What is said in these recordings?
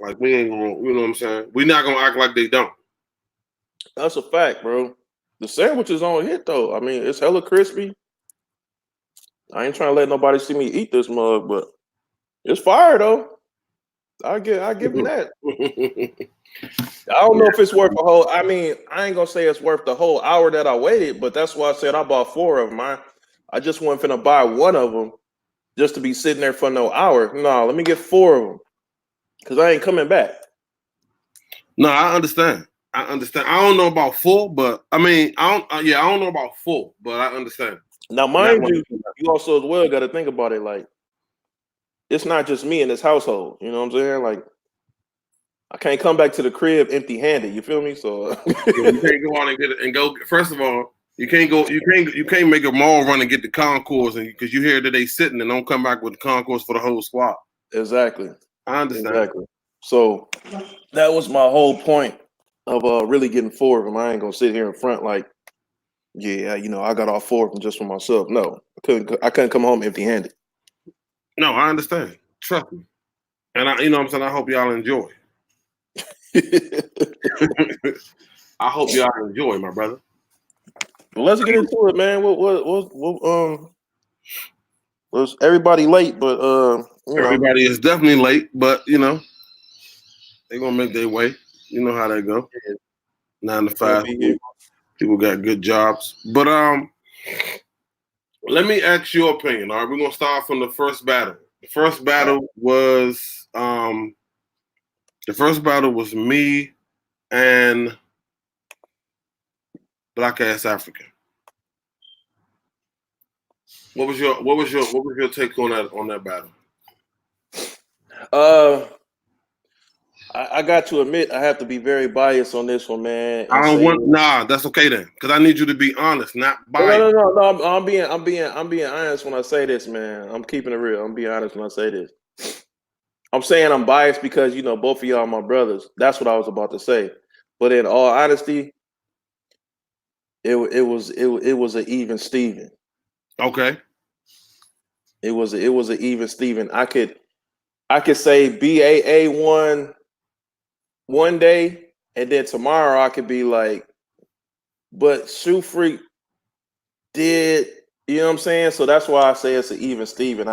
Like we ain't gonna, you know what I'm saying? We not gonna act like they don't. That's a fact, bro. The sandwich is on hit though. I mean, it's hella crispy. I ain't trying to let nobody see me eat this mug, but it's fire though. I give them that. I don't know if it's worth a whole. I mean, I ain't gonna say it's worth the whole hour that I waited, but that's why I said I bought 4 of them. I just wasn't finna buy one of them just to be sitting there for no hour. No, let me get 4 of them because I ain't coming back. No, I understand. I don't know about full, but I mean, I don't know about full, but I understand. Now, mind you, you also as well got to think about it. Like, it's not just me in this household. You know what I'm saying? Like, I can't come back to the crib empty-handed. You feel me? So you can't go out and get it and go. First of all, you can't go. You can't make a mall run and get the concourse, and because you hear that they sitting and don't come back with the concourse for the whole squad. Exactly. I understand. Exactly. So that was my whole point of really getting 4 of them. I ain't gonna sit here in front like, yeah, you know, I got all 4 of them just for myself. No, I couldn't come home empty-handed. No, I understand. Trust me. And you know what I'm saying? I hope y'all enjoy. I hope y'all enjoy, my brother. Well, let's get into it, man. What was everybody late, but everybody is definitely late, but you know, they're gonna make their way. You know how they go. 9 to 5. People got good jobs. But let me ask your opinion. All right, we're gonna start from the first battle. The first battle was me and Black Ass African. What was your take on that battle? I got to admit, I have to be very biased on this one, man. That's okay then, because I need you to be honest, not biased. No. I'm being honest when I say this, man. I'm keeping it real. I'm being honest when I say this. I'm saying I'm biased because both of y'all are my brothers. That's what I was about to say. But in all honesty, it was an even Steven. Okay. It was an even Steven. I could say BAA won one day, and then tomorrow I could be like, but Shoe Freak did, you know what I'm saying? So that's why I say it's an even Steven.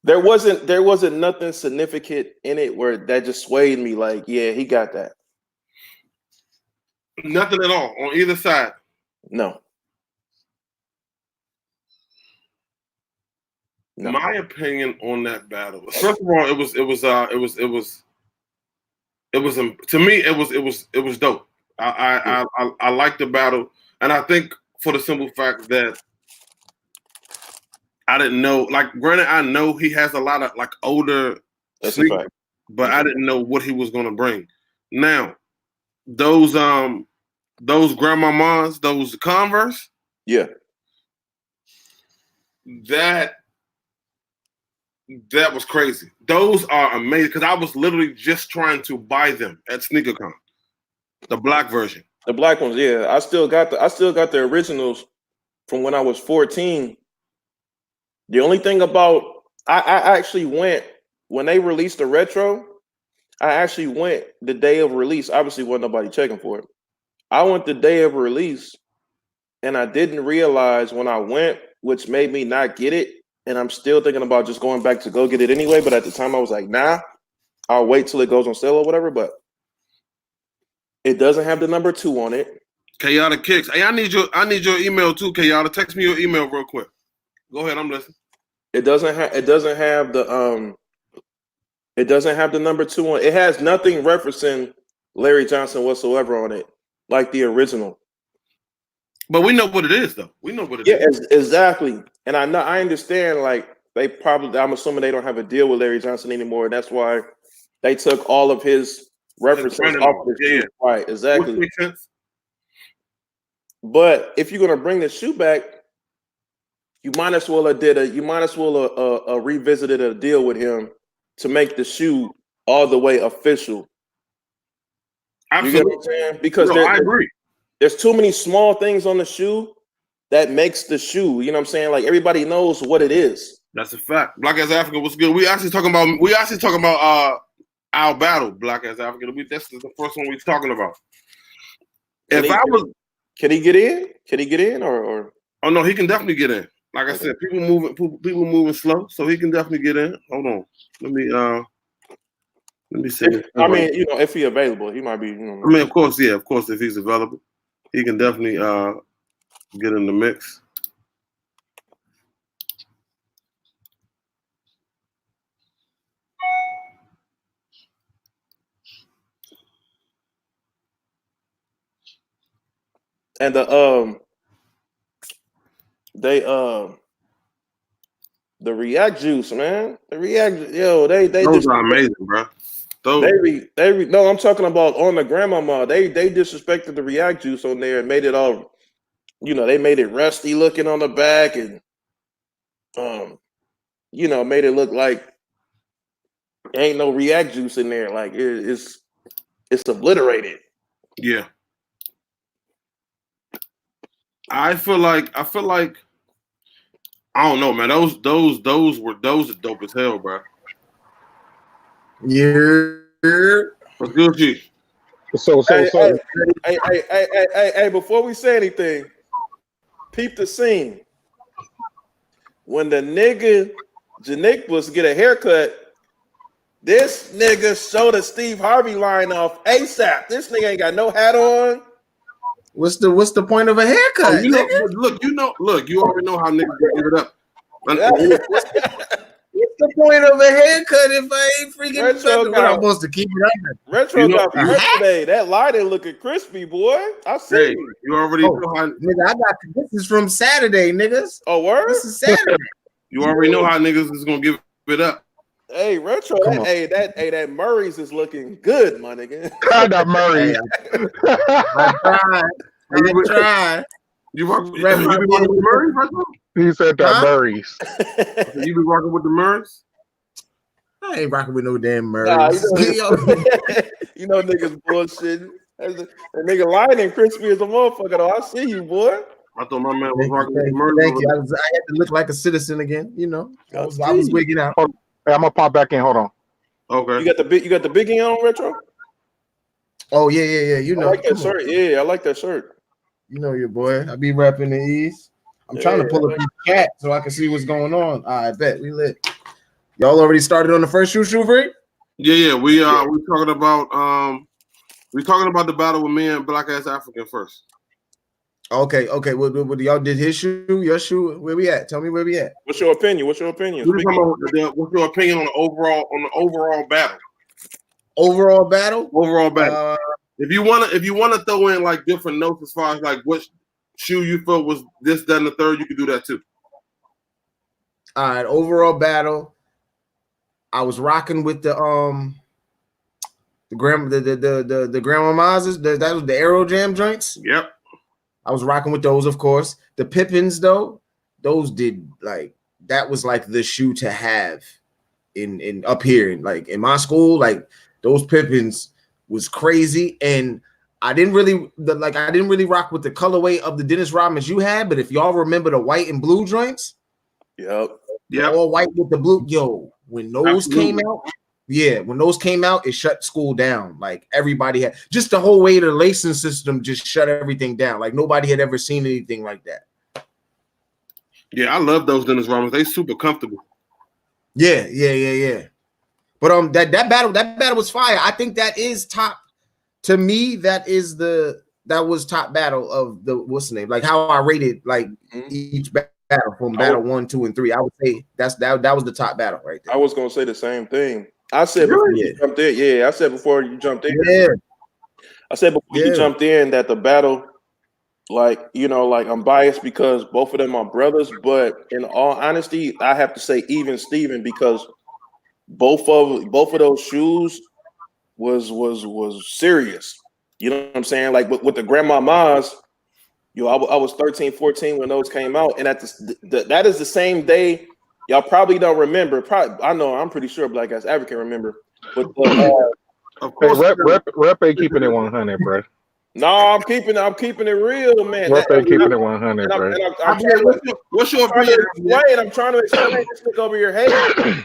There wasn't nothing significant in it where that just swayed me like, yeah, he got that. Nothing at all on either side. No. My opinion on that battle. First of all, it was to me it was dope. I liked the battle, and I think for the simple fact that I didn't know, like, granted, I know he has a lot of like older sneakers, but I didn't know what he was gonna bring. Now, those grandmamas, those Converse, yeah, that was crazy. Those are amazing because I was literally just trying to buy them at SneakerCon, the black version. The black ones, yeah. I still got the originals from when I was 14. The only thing about I actually went when they released the retro. I actually went the day of release. Obviously, wasn't nobody checking for it. I went the day of release, and I didn't realize when I went, which made me not get it. And I'm still thinking about just going back to go get it anyway. But at the time, I was like, nah, I'll wait till it goes on sale or whatever. But it doesn't have the number 2 on it. Chaotic Kicks. Hey, I need your email too, Chaotic. Text me your email real quick. Go ahead, I'm listening. It doesn't have the number 2 on it. It has nothing referencing Larry Johnson whatsoever on it, like the original. But we know what it is, though. We know what it is. Yeah, exactly. And I understand, like, I'm assuming they don't have a deal with Larry Johnson anymore, and that's why they took all of his references off of the shoe. Right, exactly. Makes sense. But if you're gonna bring the shoe back, you might as well revisited a deal with him to make the shoe all the way official. Absolutely. You get what I'm saying? Because I agree. There's too many small things on the shoe that makes the shoe. You know what I'm saying? Like, everybody knows what it is. That's a fact. Black Ass African was good. We actually talking about our battle, Black Ass African. This is the first one we're talking about. Can he get in? Can he get in or? Oh no, he can definitely get in. Like I said, people moving slow, so he can definitely get in. Hold on, let me see. If he's available, he might be. Of course, if he's available, he can definitely get in the mix. And the React juice, man. The React, they those are amazing, bro. No, I'm talking about on the grandmama. They disrespected the React juice on there and made it all, they made it rusty looking on the back and made it look like ain't no React juice in there. Like it's obliterated. Yeah. I feel like I don't know, man. Those are dope as hell, bro. Yeah. What's good, G? Hey, before we say anything, peep the scene. When the nigga Janick was get a haircut, this nigga showed a Steve Harvey line off ASAP. This nigga ain't got no hat on. What's the point of a haircut? Look, you already know how niggas give it up. What's the point of a haircut if I ain't freaking Retro I'm supposed to keep it under? Retro got today. That lighting looking crispy, boy. I see. You already know how. Nigga, this is from Saturday, niggas. Oh, word? This is Saturday. You already know how niggas is gonna give it up. Hey, Retro, that Murray's is looking good, my nigga. That Murray. I tried. You be rocking with the Murrays, Retro? He said that Murray's. You be rocking with the Murrays? I ain't rocking with no damn Murrays. Niggas bullshit. That nigga lying and crispy as a motherfucker, though. I see you, boy. I thought my man was rocking with the Murrays. Thank you. I had to look like a citizen again, I was wigging out. Hey, I'm gonna pop back in. Hold on. Okay. You got the biggie on, Retro? Oh yeah. I like that shirt. Yeah, I like that shirt. You know your boy. I be rapping the East. I'm trying to pull up the chat so I can see what's going on. I bet we lit. Y'all already started on the first shoe free? Yeah. We talking about the battle with me and Black Ass African first. Okay. What y'all did his shoe, your shoe? Where we at? Tell me where we at. What's your opinion? What's your opinion on the overall battle? Overall battle? Overall battle. If you wanna throw in like different notes as far as like which shoe you felt was this, that, and the third, you can do that too. All right, overall battle. I was rocking with the Grandma Maz's. That was the Aero Jam joints. Yep. I was rocking with those, of course. The Pippins, though, those did like that was like the shoe to have in up here, like in my school. Like those Pippins was crazy, and I didn't really rock with the colorway of the Dennis Rodman you had. But if y'all remember the white and blue joints, yep, all white with the blue. Yo, when those came out. Yeah, when those came out, it shut school down. Like everybody had just the whole way the lacing system just shut everything down. Like nobody had ever seen anything like that. Yeah, I love those Dennis Rodmans. They super comfortable. Yeah. But that battle was fire. I think that is top. To me, that was top battle of the what's the name? Like how I rated like each battle from battle 1, 2, and 3. I would say that was the top battle right there. I was gonna say the same thing. I said before you jumped in. Yeah, I said before you jumped in. Yeah. I said before you jumped in that the battle, like I'm biased because both of them are brothers, but in all honesty, I have to say even Steven because both of those shoes was serious. You know what I'm saying? Like with the Grandma Maz, I was 13, 14 when those came out, and that is the same day. Y'all probably don't remember. I know. I'm pretty sure Black Ass African remember. But of course, rep ain't keeping it 100, bro. No, I'm keeping it real, man. What they keeping it 100, bro? What's your opinion? I'm trying to explain this nigga over your head.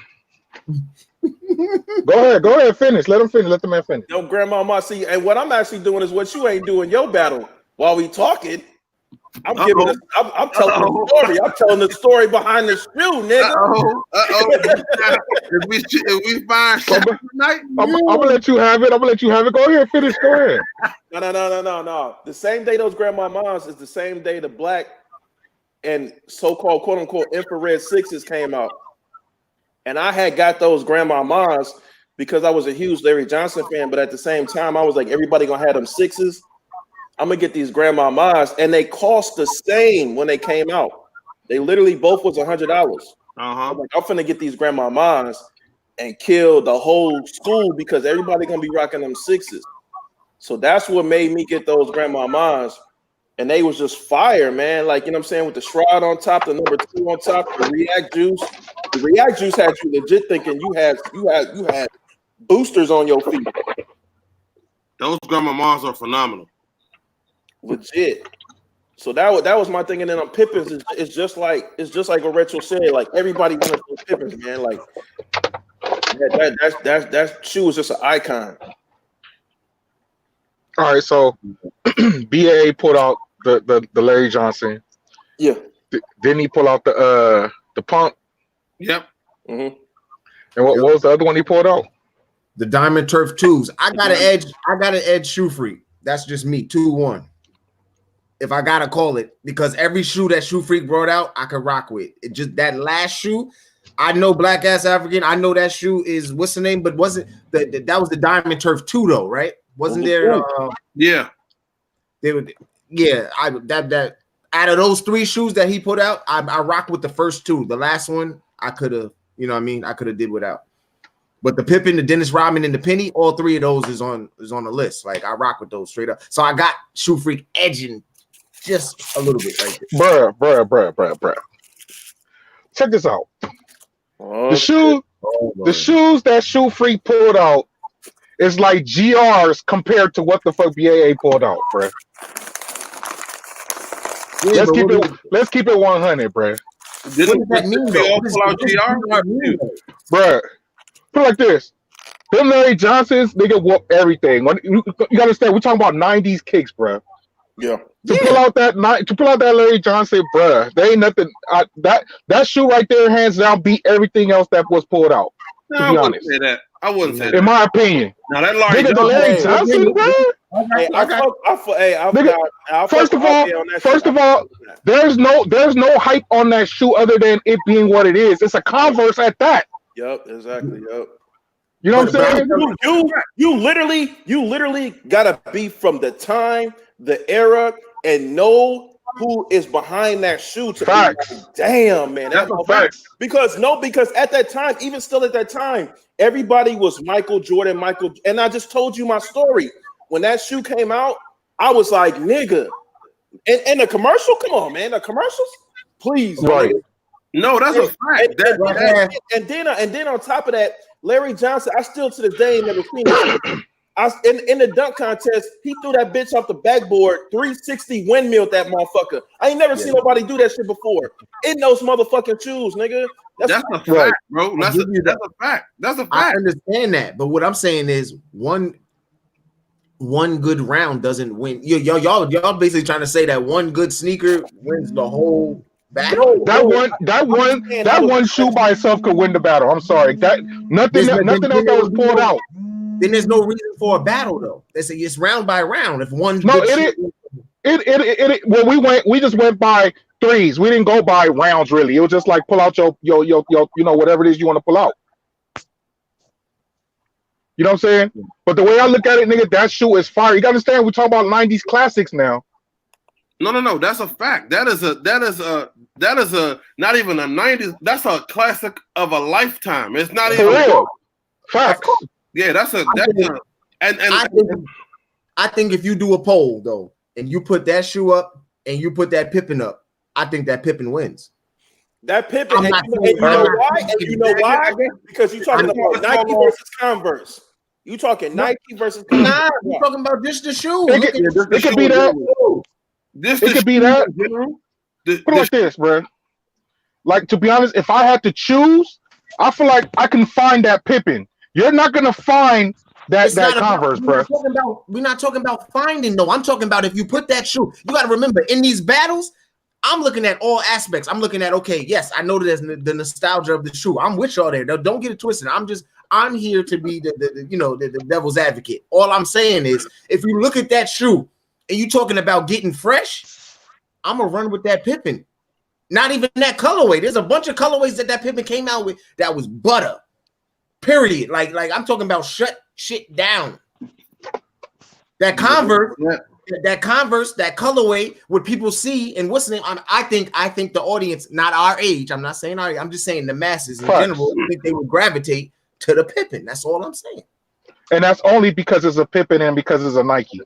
Go ahead, finish. Let him finish. Let the man finish. No, grandma, see, and what I'm actually doing is what you ain't doing your battle while we talking. I'm telling the story. I'm telling the story behind the shoe, nigga. If we find shit tonight, I'm gonna let you have it. Go ahead, finish. Go ahead. No. The same day those grandmamas is the same day the black and so-called quote unquote infrared sixes came out. And I had got those grandmamas because I was a huge Larry Johnson fan, but at the same time, I was like, everybody gonna have them sixes. I'm gonna get these grandmamas, and they cost the same when they came out. They literally both was $100. I'm like, I'm finna get these grandmamas and kill the whole school because everybody gonna be rocking them sixes. So that's what made me get those grandmamas, and they was just fire, man. Like, you know what I'm saying, with the shroud on top, the number 2 on top, the React Juice. The React Juice had you legit thinking you had boosters on your feet. Those grandmamas are phenomenal. Legit. So that was my thing, and then on Pippins, it's just like what Retro said. Like everybody wanted those Pippins, man. Like that shoe was just an icon. All right, so BAA pulled out the Larry Johnson. Yeah. Didn't he pull out the pump? Yep. Mm-hmm. And what was the other one he pulled out? The Diamond Turf 2s. I got an edge Shoe Freak. That's just me. 2-1. If I gotta call it, because every shoe that Shoe Freak brought out, I could rock with. It just that last shoe. I know Black Ass African. I know that shoe is what's the name, but wasn't that was the Diamond Turf 2 though, right? Wasn't there? Yeah. They would. Yeah. That out of those 3 shoes that he put out, I rocked with the first 2. The last one, I could have. You know what I mean? I could have did without. But the Pippen, the Dennis Rodman, and the Penny, all 3 of those is on the list. Like I rock with those straight up. So I got Shoe Freak edging just a little bit right there. Bruh. Check this out. The shoes that Shoe Freak pulled out is like GRs compared to what the fuck BAA pulled out, bruh. Yeah, let's keep it 100, bruh. What does that mean, though? Bruh, put it like this. Them Larry Johnsons, they get whoop everything. You gotta understand, we're talking about 90s kicks, bruh. Yeah. To pull out that Larry Johnson, bruh, there ain't nothing. That shoe right there, hands down, beat everything else that was pulled out. No, I wouldn't say that. In my opinion. Now that Larry Johnson, bro. First of all, there's no hype on that shoe other than it being what it is. It's a Converse at that. Yep, exactly. Yep. You know what I'm saying? You literally gotta be from the time, the era, and know who is behind that shoe to Facts. be like, damn, man. That's a fact. Because at that time, even still at that time, everybody was Michael Jordan, and I just told you my story. When that shoe came out, I was like, nigga. And the commercial, come on, man. The commercials, please. Right. Nigga. No, that's a fact. And then on top of that, Larry Johnson, I still to this day ain't never seen it. In the dunk contest, he threw that bitch off the backboard, 360 windmill that motherfucker. I ain't never seen nobody do that shit before. In those motherfucking shoes, nigga. That's a fact, bro. That's a fact. That's a fact. I understand that, but what I'm saying is one good round doesn't win. Y'all basically trying to say that one good sneaker wins the whole battle. That one shoe by itself could win the battle. I'm sorry. Nothing else that was pulled out. Then there's no reason for a battle though. They say it's round by round. If one we just went by threes. We didn't go by rounds really. It was just like pull out your whatever it is you want to pull out. You know what I'm saying? But the way I look at it, nigga, that shoe is fire. You gotta understand, we're talking about 90s classics now. No. That's a fact. That is a not even a 90s. That's a classic of a lifetime. It's not even real. Facts. Yeah, I think if you do a poll though, and you put that shoe up and you put that Pippen up, I think that Pippen wins. That Pippen, and you know why? Because you're talking about Nike versus Converse. You talking Nike versus Nah, we're talking about just the shoe. It could be that. It could be that. Put it like this, bro. Like, to be honest, if I had to choose, I feel like I can find that Pippen. You're not gonna find that Converse, bro. We're not talking about finding, though. I'm talking about if you put that shoe. You got to remember, in these battles, I'm looking at all aspects. I'm looking at, okay, yes, I know there's the nostalgia of the shoe. I'm with y'all there. Don't get it twisted. I'm here to be the devil's advocate. All I'm saying is, if you look at that shoe and you talking about getting fresh, I'm gonna run with that Pippen. Not even that colorway. There's a bunch of colorways that Pippen came out with that was butter. Period. Like I'm talking about shut shit down. That Converse, that colorway, what people see and what's the name? I think the audience, not our age. I'm not saying our age, I'm just saying the masses in general. I think they would gravitate to the Pippen. That's all I'm saying. And that's only because it's a Pippen and because it's a Nike.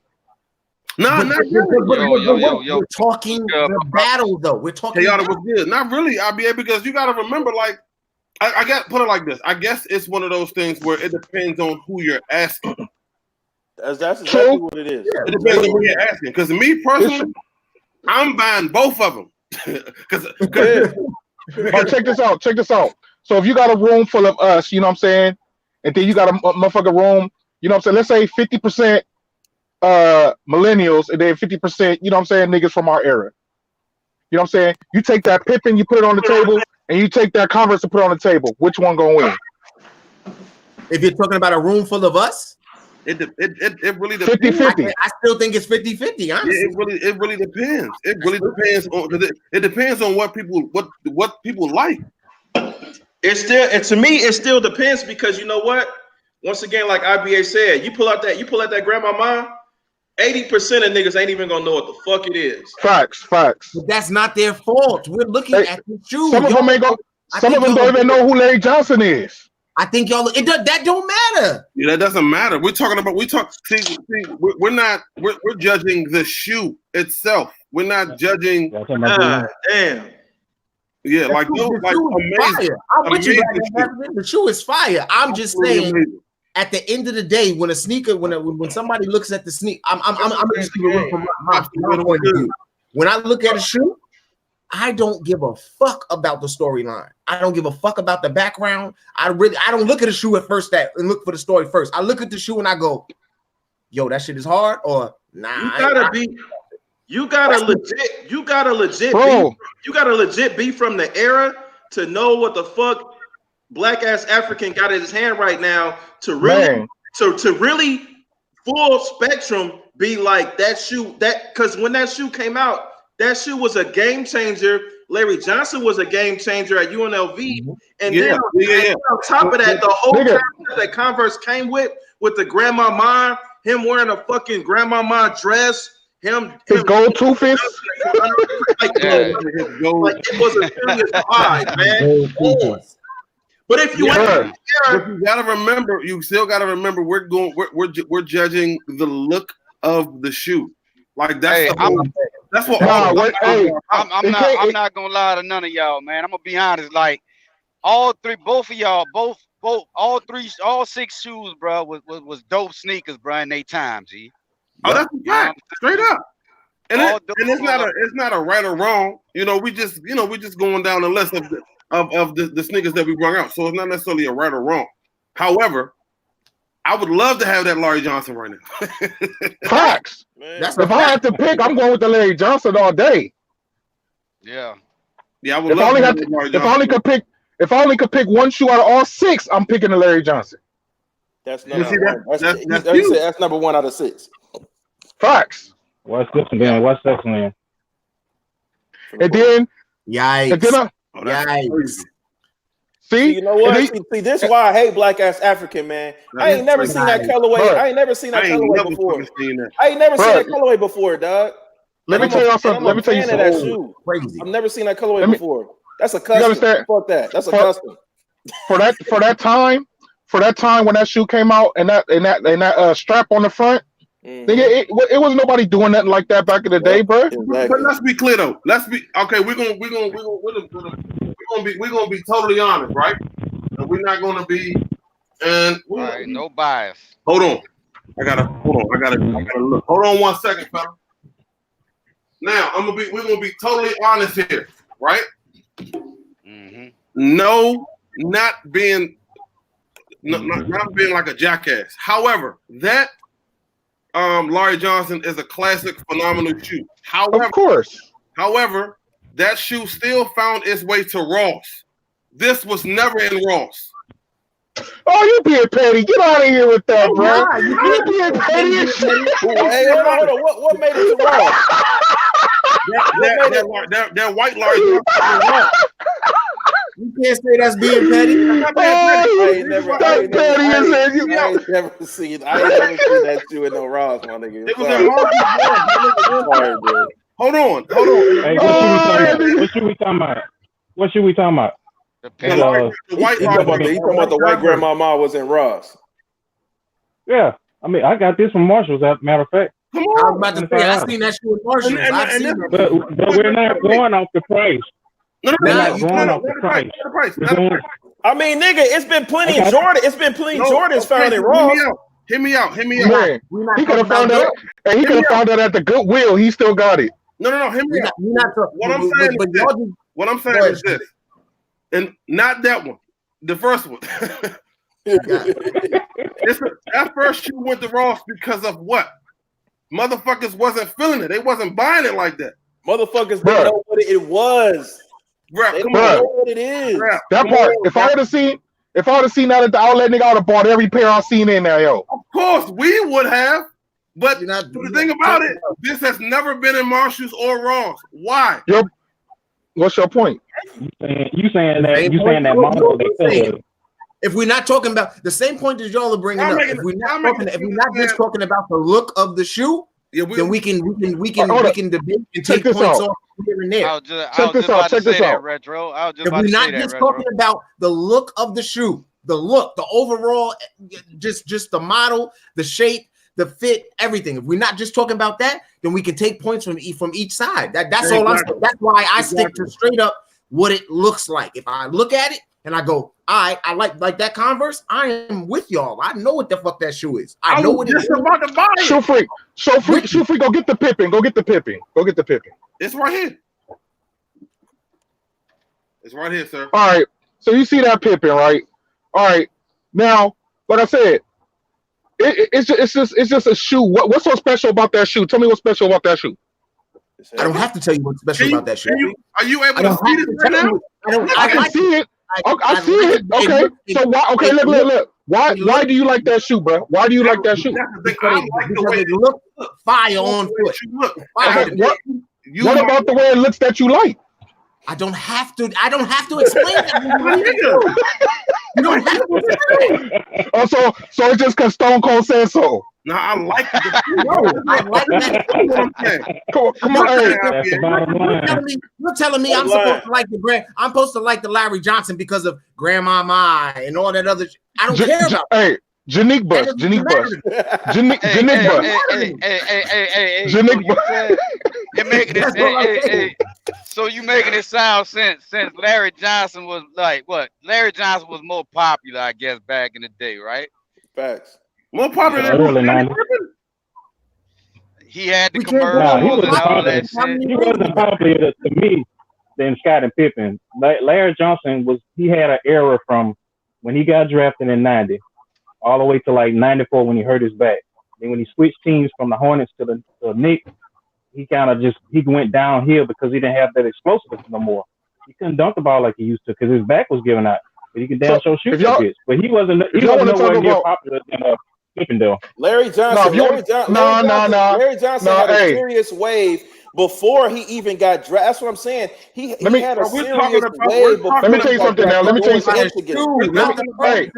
No, not really. We're talking the battle, though. We're talking. Hey, was good. Not really, IBA, because you got to remember, like, I got put it like this. I guess it's one of those things where it depends on who you're asking. That's exactly what it is. Yeah, it depends on who you're asking. Because me personally, I'm buying both of them. But check this out. So if you got a room full of us, you know what I'm saying, and then you got a motherfucking room, you know what I'm saying. Let's say 50% millennials and then 50%, you know what I'm saying, niggas from our era. You know what I'm saying? You take that Pippen, you put it on the table, and you take that Converse and put it on the table. Which one gonna win? If you're talking about a room full of us, it really depends. 50-50. I still think it's 50-50, honestly. Yeah, it really depends. It really depends on it depends on what people like. It still depends, because you know what? Once again, like IBA said, you pull out that Grandma Mine, 80% of niggas ain't even gonna know what the fuck it is. Facts. But that's not their fault. We're looking at the shoes. Some of them don't even know who Larry Johnson is. I think that don't matter. Yeah, that doesn't matter. We're judging the shoe itself. We're not judging. Damn. Yeah, like amazing. I'm with you. The shoe is fire. I'm just saying. Amazing. At the end of the day, when a sneaker, when somebody looks at the sneaker, I'm just from my point of view. When I look at a shoe, I don't give a fuck about the storyline. I don't give a fuck about the background. I don't look at a shoe at first and look for the story first. I look at the shoe and I go, yo, that shit is hard, or nah. You gotta legit be from the era to know what the fuck black ass African got in his hand right now to really to really full spectrum be like that shoe, that because when that shoe came out, that shoe was a game changer. Larry Johnson was a game changer at UNLV, and then on top of that, the whole concept that Converse came with the Grandma Mine, him wearing a fucking Grandma Mine dress, his gold toothpaste, like it was a serious vibe, man. But if you but you gotta remember, you still gotta remember, we're judging the look of the shoe. Like that's that's what. I'm not gonna lie to none of y'all, man. I'm gonna be honest. Like all six shoes, bro, was dope sneakers, bro, in their time, G. Oh, that's a fact, straight up. And it's not a right or wrong. You know, we just going down the list of the sneakers that we brought out. So it's not necessarily a right or wrong. However, I would love to have that Larry Johnson right now. Facts. If I had to pick, I'm going with the Larry Johnson all day. Yeah. Yeah, I would love to have Larry Johnson. If I only could pick one shoe out of all six, I'm picking the Larry Johnson. That's number one. That's number 1 out of 6. Facts. What's this man? What's this man? And then, yikes. See, you know what? See, this is why I hate black ass African, man. I ain't never seen that colorway. I ain't never seen that colorway before. I ain't never seen that colorway before, dog. Let me tell you something. Let me tell you something. I've never seen that colorway before. That's a custom. Fuck that. That's a custom. For that time when that shoe came out and that strap on the front, nigga, it was nobody doing nothing like that back in the day, bro. Exactly. But let's be clear though. We're gonna be totally honest, right? And we're not gonna be And All right, no bias. hold on. I gotta look. Hold on 1 second, fella. Now we're gonna be totally honest here, right? Mm-hmm. No, not being like a jackass. However, that Larry Johnson is a classic, phenomenal shoe. Of course. However, that shoe still found its way to Ross. This was never in Ross. Oh, you being petty. Get out of here with that, bro. You being petty and shit. Hey, hold on. What made it to Ross? That white Larry Johnson. You can't say that's being petty. I ain't never seen that shoe in no Ross, my nigga. It was in Ross. Hold on. Hey, what shoe we talking about? What shoe we talking about? The white He talking about the white grandmama was in Ross. Yeah, I mean, I got this from Marshalls. As a matter of fact. Come I was on. about to say, I seen that shoe in Marshalls. I've seen it. But we're not going off the price. No. I mean, nigga, it's been plenty of Jordan. It's been plenty of Jordans found in Ross. Hear me out. Man, he could have found that, and he could have found that at the Goodwill. He still got it. No. Hear me out. What I'm saying is this, and not that one, the first one. That first shoe went to Ross because of what? Motherfuckers wasn't feeling it. They wasn't buying it like that. Motherfuckers didn't know what it was. Bruh, They don't know what it is. That part. If I would have seen that at the outlet, nigga, I would have bought every pair I seen in there, yo. Of course, we would have. But the thing about it, this has never been in Marshalls or Ross. Why? What's your point? You saying that model they could. If we're not talking about the same point that y'all are bringing up, if we're not just talking about the look of the shoe, then we can debate and take points off here and there. Check this out. Retro. If we're not just talking about the look of the shoe, the overall, just the model, the shape, the fit, everything. If we're not just talking about that, then we can take points from each side. That's all I'm saying. That's why I stick to straight up what it looks like. If I look at it and I go, I like that Converse, I am with y'all. I know what the fuck that shoe is. I know what it is. About to buy it. Show freak, go get the Pippin. It's right here. It's right here, sir. All right. So you see that Pippin, right? All right. Now, like I said, it's just a shoe. What's so special about that shoe? Tell me what's special about that shoe. I don't have to tell you what's special about that shoe. Are you able to see this right now? I can see it. I see it. Okay. So why? Okay, look. Why do you like that shoe, bro? Why do you like that shoe? Because it looks fire on foot. What about the way it looks that you like? I don't have to explain that. You don't have to explain it. Oh, so it's just because Stone Cold said so. No, I like it. I like that. Come on, You're telling me I'm supposed to like I'm supposed to like the Larry Johnson because of Grandmama and all that other. I don't care about. Hey, Janique Bus. So you making it sound since Larry Johnson was like what? Larry Johnson was more popular, I guess, back in the day, right? Facts. More popular than early 90s. He had the commercials and all that shit. He wasn't popular to me than Scott and Pippen. Larry Johnson he had an era from when he got drafted in 90 all the way to like 94 when he hurt his back. Then when he switched teams from the Hornets to the Knicks, he kind of he went downhill because he didn't have that explosiveness no more. He couldn't dunk the ball like he used to because his back was giving out. But he could shoot a bit. But he wasn't nowhere near popular than Pippen though. Larry Johnson. Larry Johnson had a serious wave before he even got drafted. That's what I'm saying. He had a serious wave. Let me tell you something now. Let me tell you something. Hey,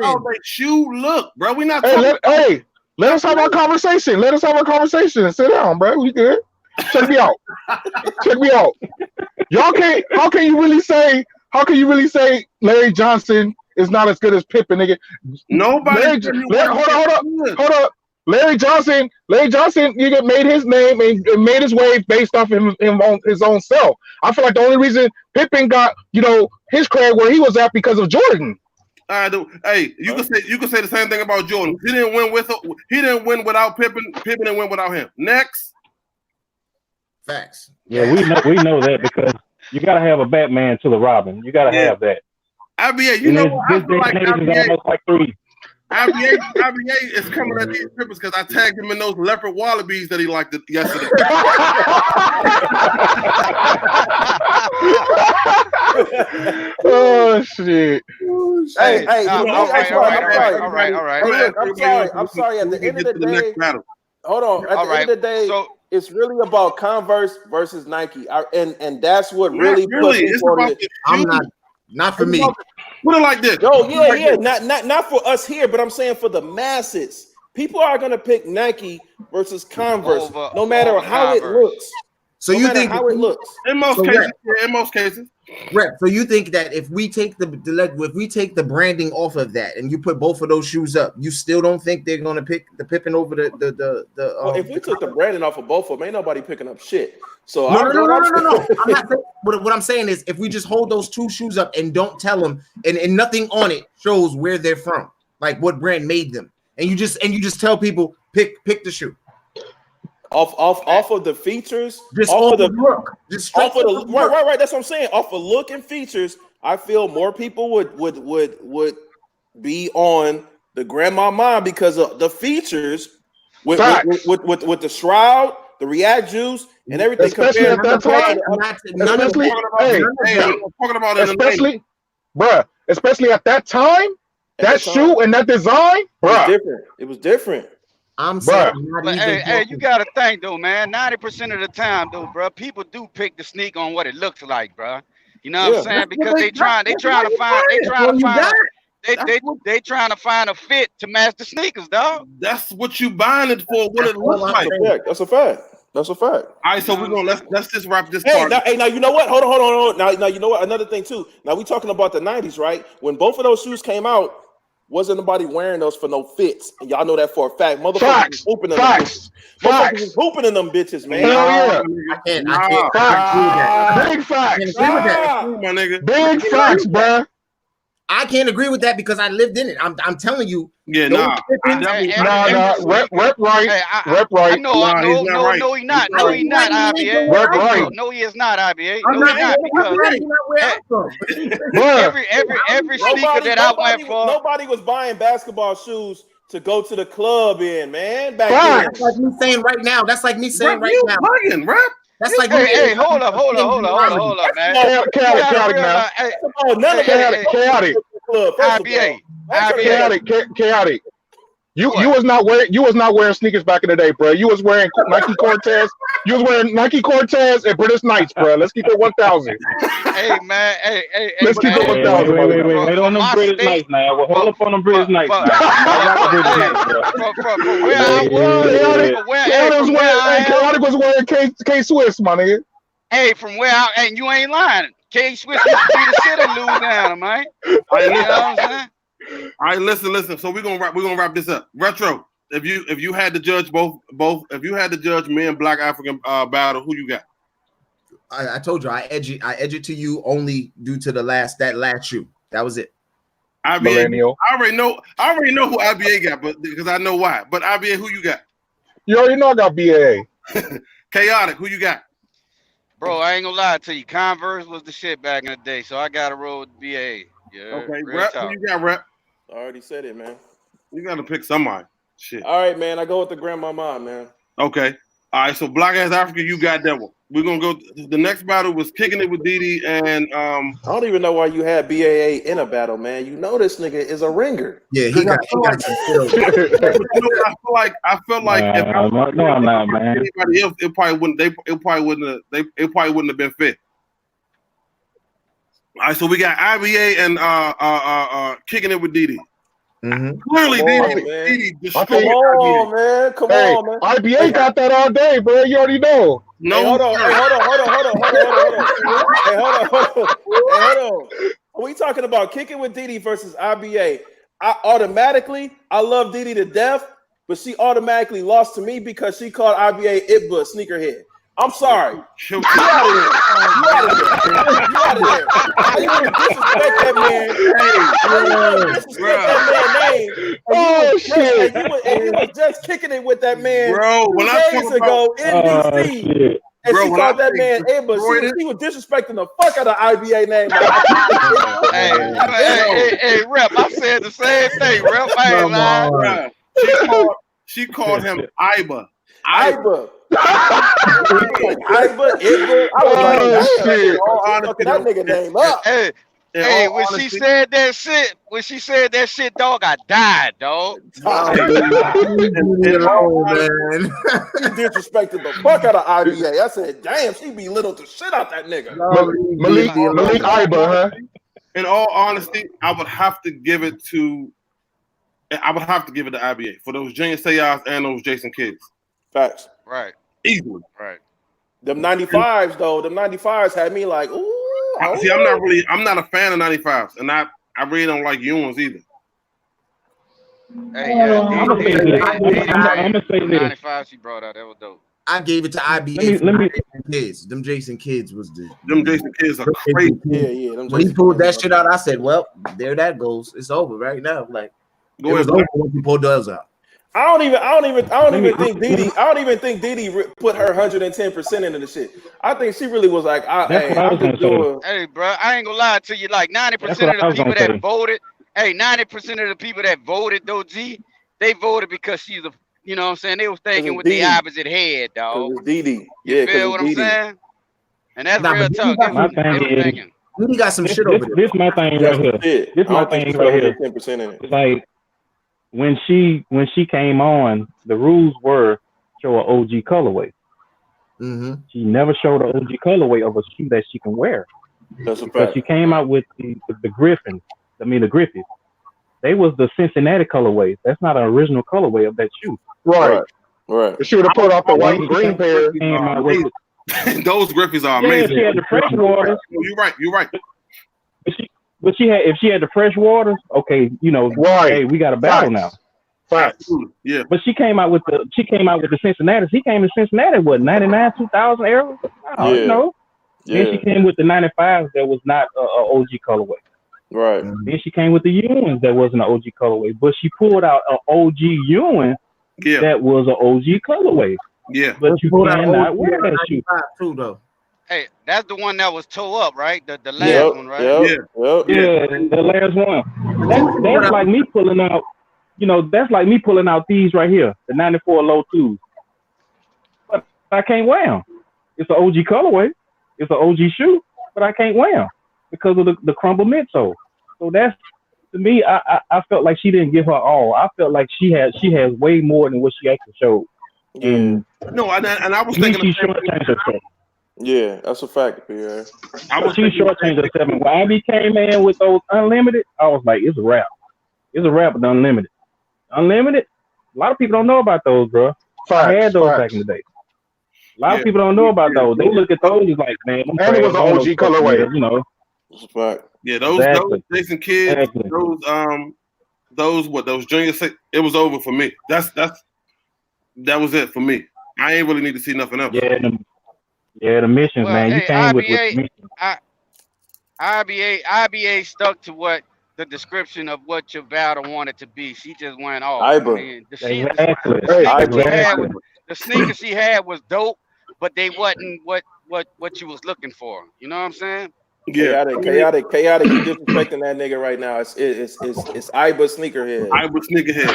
shoe look, bro. We not talking. Hey, let us have our conversation. Sit down, bro. We good. Check me out. Y'all can't. How can you really say Larry Johnson is not as good as Pippen, nigga? Nobody. Hold up. Larry Johnson, nigga, made his name and made his wave based off him on his own self. I feel like the only reason Pippen got, his credit where he was at because of Jordan. Hey, you can say the same thing about Jordan. He didn't win without Pippen. Pippen didn't win without him. Next. Facts. Yeah, we know that because you gotta have a Batman to the Robin. You gotta have that. IBA, you know what? I feel like IBA, almost like 3. IBA is coming at these Pippins because I tagged him in those leopard wallabies that he liked yesterday. Oh shit! Hey, all right. I'm sorry. At the end of the day, hold on. At the end of the day, it's really about Converse versus Nike, and that's what really puts me for it. I'm not for me. Put it like this. Oh yeah. Not for us here, but I'm saying for the masses. People are gonna pick Nike versus Converse, no matter how it looks. So you think how it looks? In most cases. Rep, so you think that if we take the branding off of that and you put both of those shoes up, you still don't think they're gonna pick the Pippen over the well, if we took the branding off of both of them, ain't nobody picking up shit. So no. I'm not saying, what I'm saying is if we just hold those two shoes up and don't tell them and nothing on it shows where they're from, like what brand made them, and you just tell people pick the shoe. Off of the features, just off of the look, just off of the right. That's what I'm saying. Off of look and features, I feel more people would be on the grandmama because of the features with the shroud, the React juice, and everything. Especially at that time. Especially at that time, that shoe and that design, bruh. It was different. I'm saying, but hey, you gotta think though, man. 90% of the time, though, bro, people do pick the sneak on what it looks like, bro. You know what I'm saying? Because they trying to find a fit to match the sneakers, dog. That's what you buying it for. What it looks like. That's a fact. All right, so we're gonna let's just wrap this part. Now you know what? Hold on. Now you know what? Another thing too. Now we talking about the 90s, right? When both of those shoes came out. Wasn't nobody wearing those for no fits, and y'all know that for a fact. Motherfuckers was hooping in them bitches. Motherfuckers was hooping in them bitches, man. Hell yeah! Big facts. My nigga. Big facts, bro. I can't agree with that because I lived in it. I'm telling you. Yeah, Rep right. Rep right. No, he's not. No, he's not, IBA. Rep right. No, he is not, IBA. No, he's not. Because every sneaker that I went for. Nobody was buying basketball shoes to go to the club in, man. Back then. That's like me saying right now. That's like me saying right now. Rep. That's like hey, hold up, man. Chaotic. You was not wearing sneakers back in the day, bro. You was wearing Nike Cortez. You was wearing Nike Cortez and British Knights, bro. Let's keep it 1,000. Hey, man. Let's keep it 1,000. Wait on them British Knights now. We'll hold up on them British Knights now. Chaotic was wearing K Swiss, my nigga. Hey, from where I and you ain't lying. K Swiss used to be the shit in Louisiana, man. You know what I'm saying? All right, listen. So we're gonna wrap this up. Retro. If you had to judge both, if you had to judge men Black African battle, who you got? I told you I edge it to you only due to that last shoe. That was it. IBA, I already know who IBA got, but because I know why. But IBA, who you got? You already know I got BAA. Chaotic, who you got? Bro, I ain't gonna lie to you. Converse was the shit back in the day, so I got to roll with BAA. Yeah. Okay, Rep, who you got, Rep? I already said it, man. You got to pick somebody. Shit. All right, man. I go with the grandmama, man. Okay. All right. So Black Ass Africa, you got that one. We're gonna go. The next battle was Kicking It with Didi, and I don't even know why you had BAA in a battle, man. You know this nigga is a ringer. Yeah, he got killed. I felt like if I'm not, man. Anybody else, it probably wouldn't have been fit. All right, so we got IBA and Kicking It with Didi. Mm-hmm. Clearly, Didi destroyed IBA. Come on, man. IBA got that all day, bro. You already know. No, hey, hold on. Are we talking about Kicking with Didi versus IBA? I love Didi to death, but she automatically lost to me because she called IBA Itba sneakerhead. I'm sorry. She'll You out of there. You out of there. You out of there. How you gonna disrespect that man? Disrespect that man's name. Oh shit! And you was just kicking it with that man Bro, 2 when I days talk ago in DC. Shit. And Bro, she when called I that man say Aba. destroyed She was disrespecting the fuck out of IBA name. Hey, Rep, I said the same thing, Rep. I ain't lying. Bruh, she called him Iba. Iba. Like Iba, Igba. I was like, Oh, damn, shit. All honesty, fucking that nigga name up. Hey, in hey, all when honesty, she said that shit, dog, I died, dog. Leave me alone, man. He disrespected the fuck out of IBA. I said, damn, she belittled the shit out that nigga. Malik Iba, huh? in all honesty, I would have to give it to IBA for those Junior Seau's and those Jason Kidds. Facts. Right, Easily. right. Them 95s though, them 95s had me like, ooh. See, I'm not a fan of 95s, and I really don't like Ewans either. Hey, yeah, I'm gonna say this. I'm gonna say this. 95 she brought out, that was dope. I gave it to IBA. Let me- Kids. Them Jason Kids was the Them Jason Kidds are crazy. Yeah. Them When he Jason pulled that Kidd. shit out, I said, "Well, there that goes. It's over right now." Like Go it was ahead. over when he pulled those out. I don't even think Didi put her 110% into the shit. I think she really was like, That's hey, what I I'm was gonna just say. doing. Hey, bro, I ain't gonna lie to you. Like 90% That's of what I the was people gonna that say. voted, 90% of the people that voted, though, G, they voted because she's a, you know what I'm saying? They was thinking it's with the Didi. opposite head, Cause dog. it's Didi. You Yeah, feel what I'm cause it's Didi. saying? And that's Nah, real but talk. My They thing was is- thinking. He got some This shit over there. this my thing right That's here. it. This I my don't think thing she right put here. 110% in it. It's like when she came on, the rules were show an OG colorway. Mm-hmm. She never showed an OG colorway of a shoe that she can wear. That's a Because fact. she came out with the Griffins. The Griffiths. They was the Cincinnati colorway. That's not an original colorway of that shoe. Right. Right. She would have pulled off the white and green pair. Came out with Those Griffiths are yeah, amazing. she had the fresh waters. You're right. But if she had the fresh waters, okay, you know, Right. hey, we got a battle now. Facts. Absolutely. Yeah. But she came out with the Cincinnati. He came to Cincinnati what 99, 2000 era. No, Yeah. you know. Then she Yeah. came with the 95s that was not a OG colorway. Right. Then she came with the Ewans that wasn't an OG colorway. But she pulled out an OG Ewan Yeah. that was an OG colorway. Yeah. But you Pulled out cannot OG wear that shoe. 95 too, though. Hey, that's the one that was toe up, right? The last Yep. one, right? Yep. Yeah. Yep. Yeah, the last one. That's like me pulling out, you know, that's like me pulling out these right here, the 94 low twos. But I can't wear them. It's an OG colorway. It's an OG shoe, but I can't wear them because of the crumble midsole. So that's, to me, I felt like she didn't give her all. I felt like she has way more than what she actually showed. And No, and I was to me, thinking she shortchanged herself. Yeah, that's a fact, Pierre. I was She thinking shortchanged herself. And when IB came in with those unlimited, I was like, it's a wrap. It's a wrap with unlimited. Unlimited, a lot of people don't know about those, bro. I had those back in the day. A lot of people don't know about those. They look at those like, man, I'm And it was an trash, OG colorway. you know. That's a fact. Yeah, those Exactly. Jason Kids, Exactly. those Junior Se, it was over for me. That was it for me. I ain't really need to see nothing else. Yeah, the missions, Well, man. You hey, came with IBA missions. IBA stuck to what the description of what your battle wanted to be. She just went off. Iba. I mean, Exactly. the sneakers she had was dope, but they wasn't what you was looking for. You know what I'm saying? Yeah. Chaotic. You disrespecting that nigga right now. It's Iba sneakerhead. I was sneakerhead.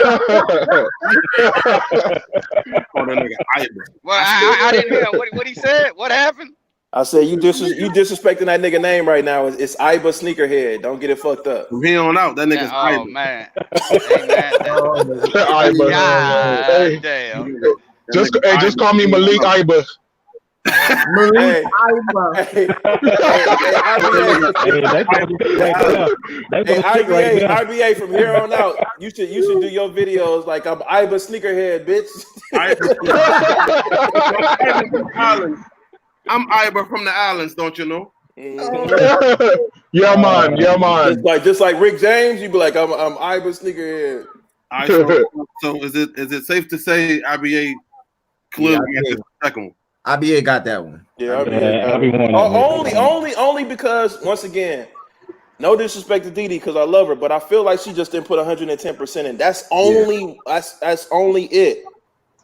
Oh, that nigga Iba. Well, I didn't hear what he said. What happened? I said you disrespecting that nigga name right now. It's Iba sneakerhead. Don't get it fucked up. From here on out, that nigga's Oh Iba. man. Hey, man. God damn. Just call me Malik Iba. Hey, hey, IBA from here on out. You should do your videos like I'm Iba sneakerhead, bitch. I'm Iba from the islands, don't you know? Yeah, man. Just like Rick James, you be like I'm Iba sneakerhead. All right, so is it safe to say IBA clearly got the second one? IBA got that one. Yeah, everyone. Only because once again, no disrespect to Didi because I love her, but I feel like she just didn't put 110% in. That's only that's only it.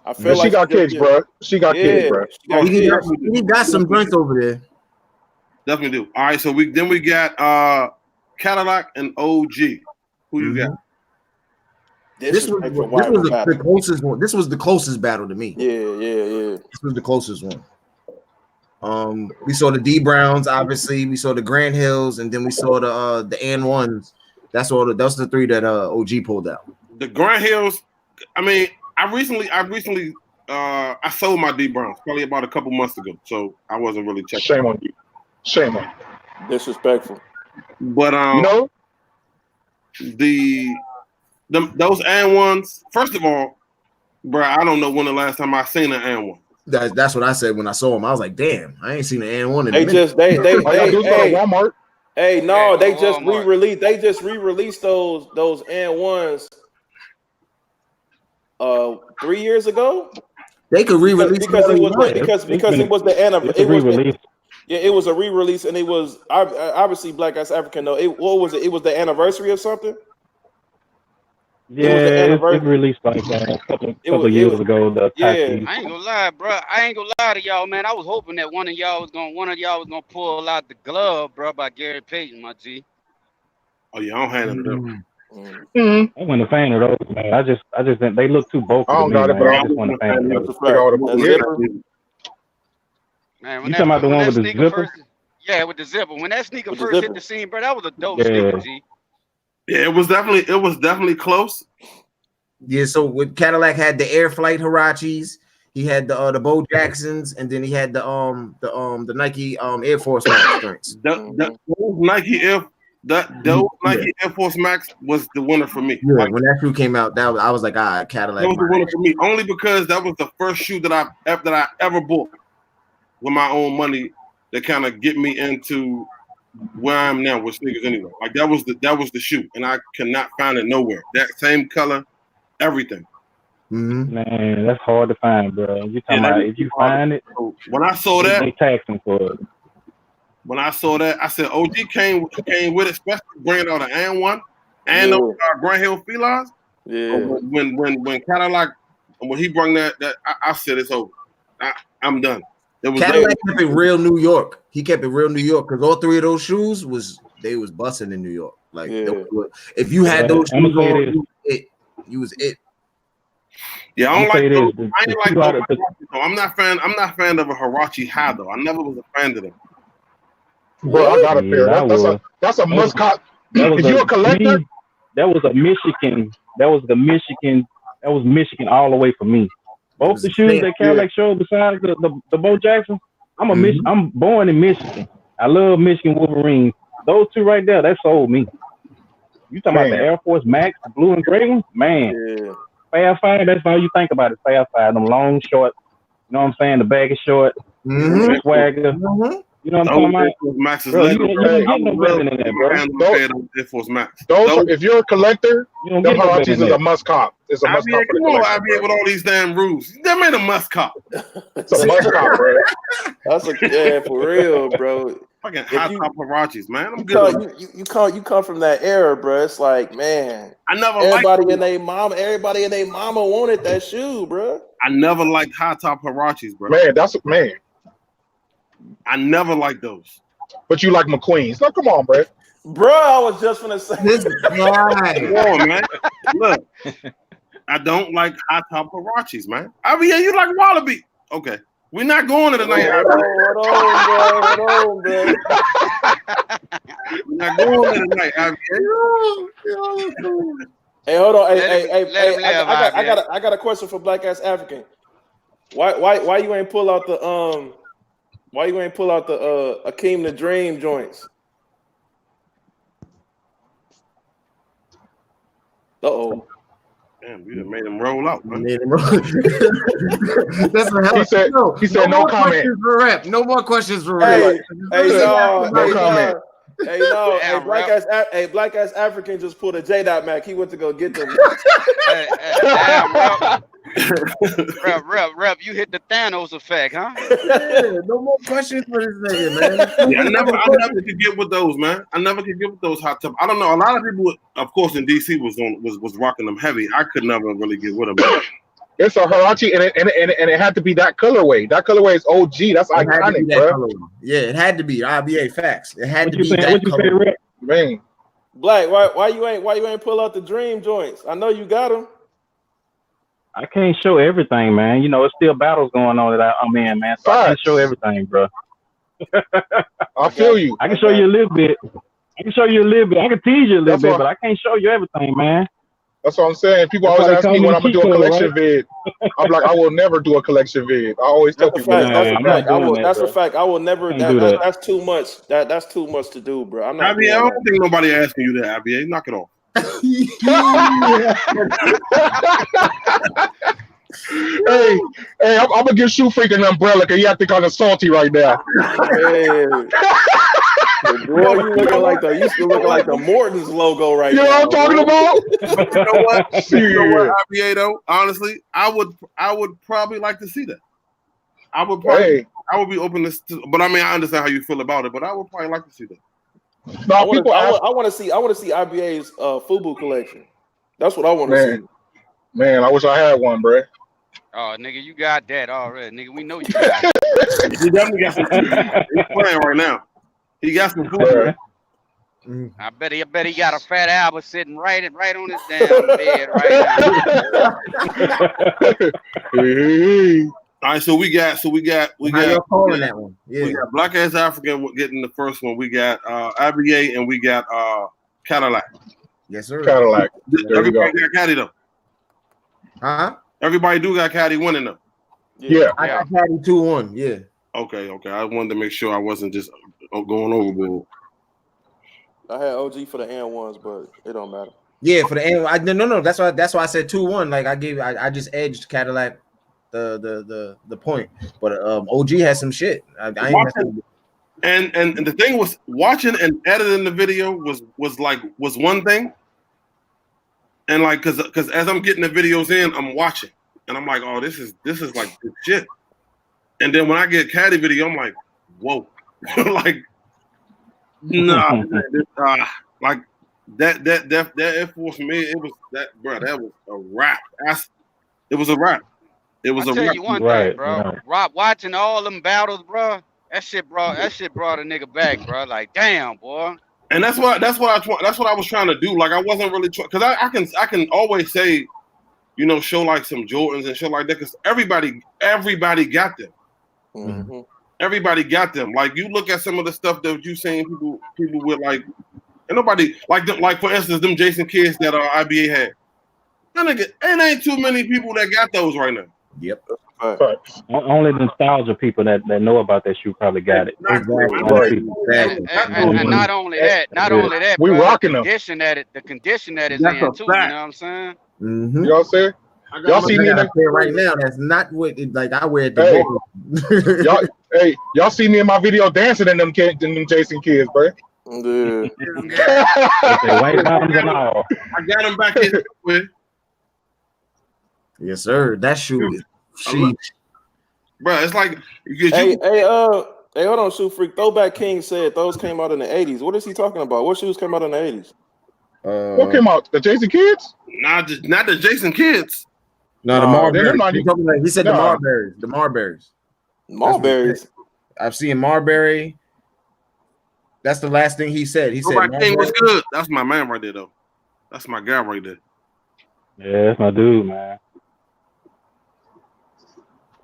I feel like she got kids, bro. She got kids, bro. He got some joints over there. Definitely do. All right, so we got Cadillac and OG. Who you got? This was the closest one. This was the closest battle to me. Yeah. This was the closest one. We saw the D Browns, obviously. We saw the Grand Hills, and then we saw the N1s. That's the three that OG pulled out. The Grand Hills. I mean, I recently I sold my D Browns probably about a couple months ago, so I wasn't really checking. Shame on you. Shame on you. Disrespectful. But those N1s. First of all, bro, I don't know when the last time I seen an N1. That's what I said when I saw him. I was like, damn, I ain't seen an N1 in they a minute. They Walmart. Hey, no, they just re-released. They just re-released those N1s 3 years ago. They could re-release because it was the anniversary. It was a re-release, and it was obviously Black Ass African though. What was it? It was the anniversary of something. Yeah, it released like a couple years ago. I ain't gonna lie, bro. I ain't gonna lie to y'all, man. I was hoping that one of y'all was gonna pull out the glove, bro, by Gary Payton, my G. Oh yeah, I don't handle them. I wasn't a fan of those, man. I just didn't. They look too vocal. I don't got it, but I just wasn't a fan of those. Man, you talking about the one with the zipper? Yeah, with the zipper. When that sneaker first hit the scene, bro, that was a dope sneaker, G. Yeah, it was definitely close. Yeah, so with Cadillac had the Air Flight Huaraches, he had the Bo Jacksons, and then he had the Nike Air Force Max joints. Those Nike Air Force Max was the winner for me. Yeah, when that shoe came out, I was like, Cadillac. That was the winner for me, only because that was the first shoe that I ever bought with my own money that kind of get me into where I am now with sneakers anyway. Like that was the shoe, and I cannot find it nowhere. That same color, everything. Mm-hmm. Man, that's hard to find, bro. You talking about if you find it? When I saw that, they taxing for it. When I saw that, I said OG came with it, especially bringing out an N1 and those Grand Hill Felines. Yeah. When Cadillac, when he brought that I said it's over. I'm done. Cadillac kept it real New York. He kept it real New York because all three of those shoes was busting in New York. Like if you had those shoes on, you was it. Yeah, I don't like those. I ain't like those. I'm not fan of a Huarache high though. I never was a fan of them. Bro, I got a pair. That's a must cop. If you're a collector, that was Michigan. That was Michigan all the way for me. Both the shoes that Cadillac showed besides the Bo Jackson, I'm born in Michigan. I love Michigan Wolverines. Those two right there, that sold me. You talking about the Air Force Max, the blue and gray one? Man. Fast Five, that's all you think about it. Fast Five, them long short. You know what I'm saying? The baggy short, swagger. Mm-hmm. You know what I'm talking about? Max is bro, you get no better than that, bro. Air Force Max. If you're a collector, the Huaraches is a must cop. It's a must cop. Come on, IBA with all these damn rules. That made a must cop. It's a must cop, bro. That's for real, bro. Fucking high top Huaraches, man. I'm good. You come from that era, bro. It's like, man. I never everybody and their mama wanted that shoe, bro. I never liked high top Huaraches, bro. Man, I never liked those. But you like McQueens. No, come on, bro. Bro, I was just gonna say this guy. Come on, man. Look, I don't like high top Huaraches, man. I mean, you like Wallaby. Okay. We're not going to the night. Hold on, bro. We're not going to the night. Hey, hold on. Hey, I got a question for Black Ass African. Why you ain't pull out the Akeem the Dream joints? Damn, we done made him roll out, man. That's a hell. He said no comment. No more questions for rap. No comment. Black Ass African just pulled a J-Dot Mac. He went to go get them. Rep, you hit the Thanos effect, huh? Yeah, no more questions for this nigga, man. Yeah, I never could get with those, man. I never could get with those hot tub. I don't know. A lot of people, of course, in DC was rocking them heavy. I could never really get with them. It's a Huarache, and it had to be that colorway. That colorway is OG. That's iconic, bro. Yeah, it had to be IBA facts. It had What to you be saying? that What you say, color. Rep? Man, Black, why you ain't pull out the dream joints? I know you got them. I can't show everything, man. You know, it's still battles going on that I'm in, man. So I can't show everything, bro. I feel you. I can show you a little bit. I can tease you a little bit, but I can't show you everything, man. That's what I'm saying. People always ask me when I'm gonna do a collection vid. I'm like, I will never do a collection vid. I always tell people That's a fact. I will never. That's too much. That's too much to do, bro. I'm not. I don't think nobody asking you that, IBA. Knock it off. hey, I'm gonna give Shoe Freak an umbrella because you have to kind of salty right now. Boy, you still looking like the Morton's logo right now. You know what I'm talking about? You know what? You know what, IBA though? Honestly, I would probably like to see that. I would be open to, but I mean, I understand how you feel about it, but I would probably like to see that. No, I want to see IBA's FUBU collection. That's what I want to see. Man, I wish I had one, bro. Oh, nigga, you got that already, nigga. We know you got it. He definitely got some. He's playing right now. He got some food. I bet he got a Fat Albert sitting right on his damn bed right now. All right, so we got. How y'all calling that one? Yeah. We got Black Ass African getting the first one. We got IBA and we got Cadillac. Yes, sir. Cadillac. Everybody got Caddy though. Huh? Everybody do got Caddy winning though. Yeah. I got Caddy 2-1. Yeah. Okay. I wanted to make sure I wasn't just going overboard. I had OG for the N1s, but it don't matter. Yeah, for the N. No. That's why I said 2-1. Like I just edged Cadillac the point, but OG has some shit. And the thing was, watching and editing the video was one thing, and like because as I'm getting the videos in, I'm watching and I'm like, oh, this is like good shit. And then when I get Caddy video, I'm like, whoa, like nah, like that Air Force for me, it was that, bro. That was a wrap. It was a wrap. It was I'll tell you one thing, bro. Rob, watching all them battles, bro. That shit brought a nigga back, bro. Like, damn, boy. And that's what I was trying to do. Like, I wasn't really because I can always say, you know, show like some Jordans and shit like that because everybody got them. Mm-hmm. Everybody got them. Like, you look at some of the stuff that you saying people with like, and nobody like for instance them Jason Kids that IBA had. That nigga, it ain't too many people that got those right now. Yep. Only nostalgia people that know about that shoe probably got it. Exactly. And not only that, we rocking them. The condition that is in too. You know what I'm saying? Mm-hmm. You know what I'm saying? Y'all see me in that right now. That's not what I wear at the y'all see me in my video dancing in them Jason Kids, bro. Dude. White bottoms and all. I got him back in with. Yes, sir. That shoe is bro. It's like hey, hold on, Shoe Freak. Throwback King said those came out in the 80s. What is he talking about? What shoes came out in the 80s? What came out? The Jason Kids? Not the Jason Kids. No, the Marbury. He said the Marbury. The Marburies. Marburies. I've seen Marbury. That's the last thing he said. He said King was good. That's my man right there, though. That's my guy right there. Yeah, that's my dude, man.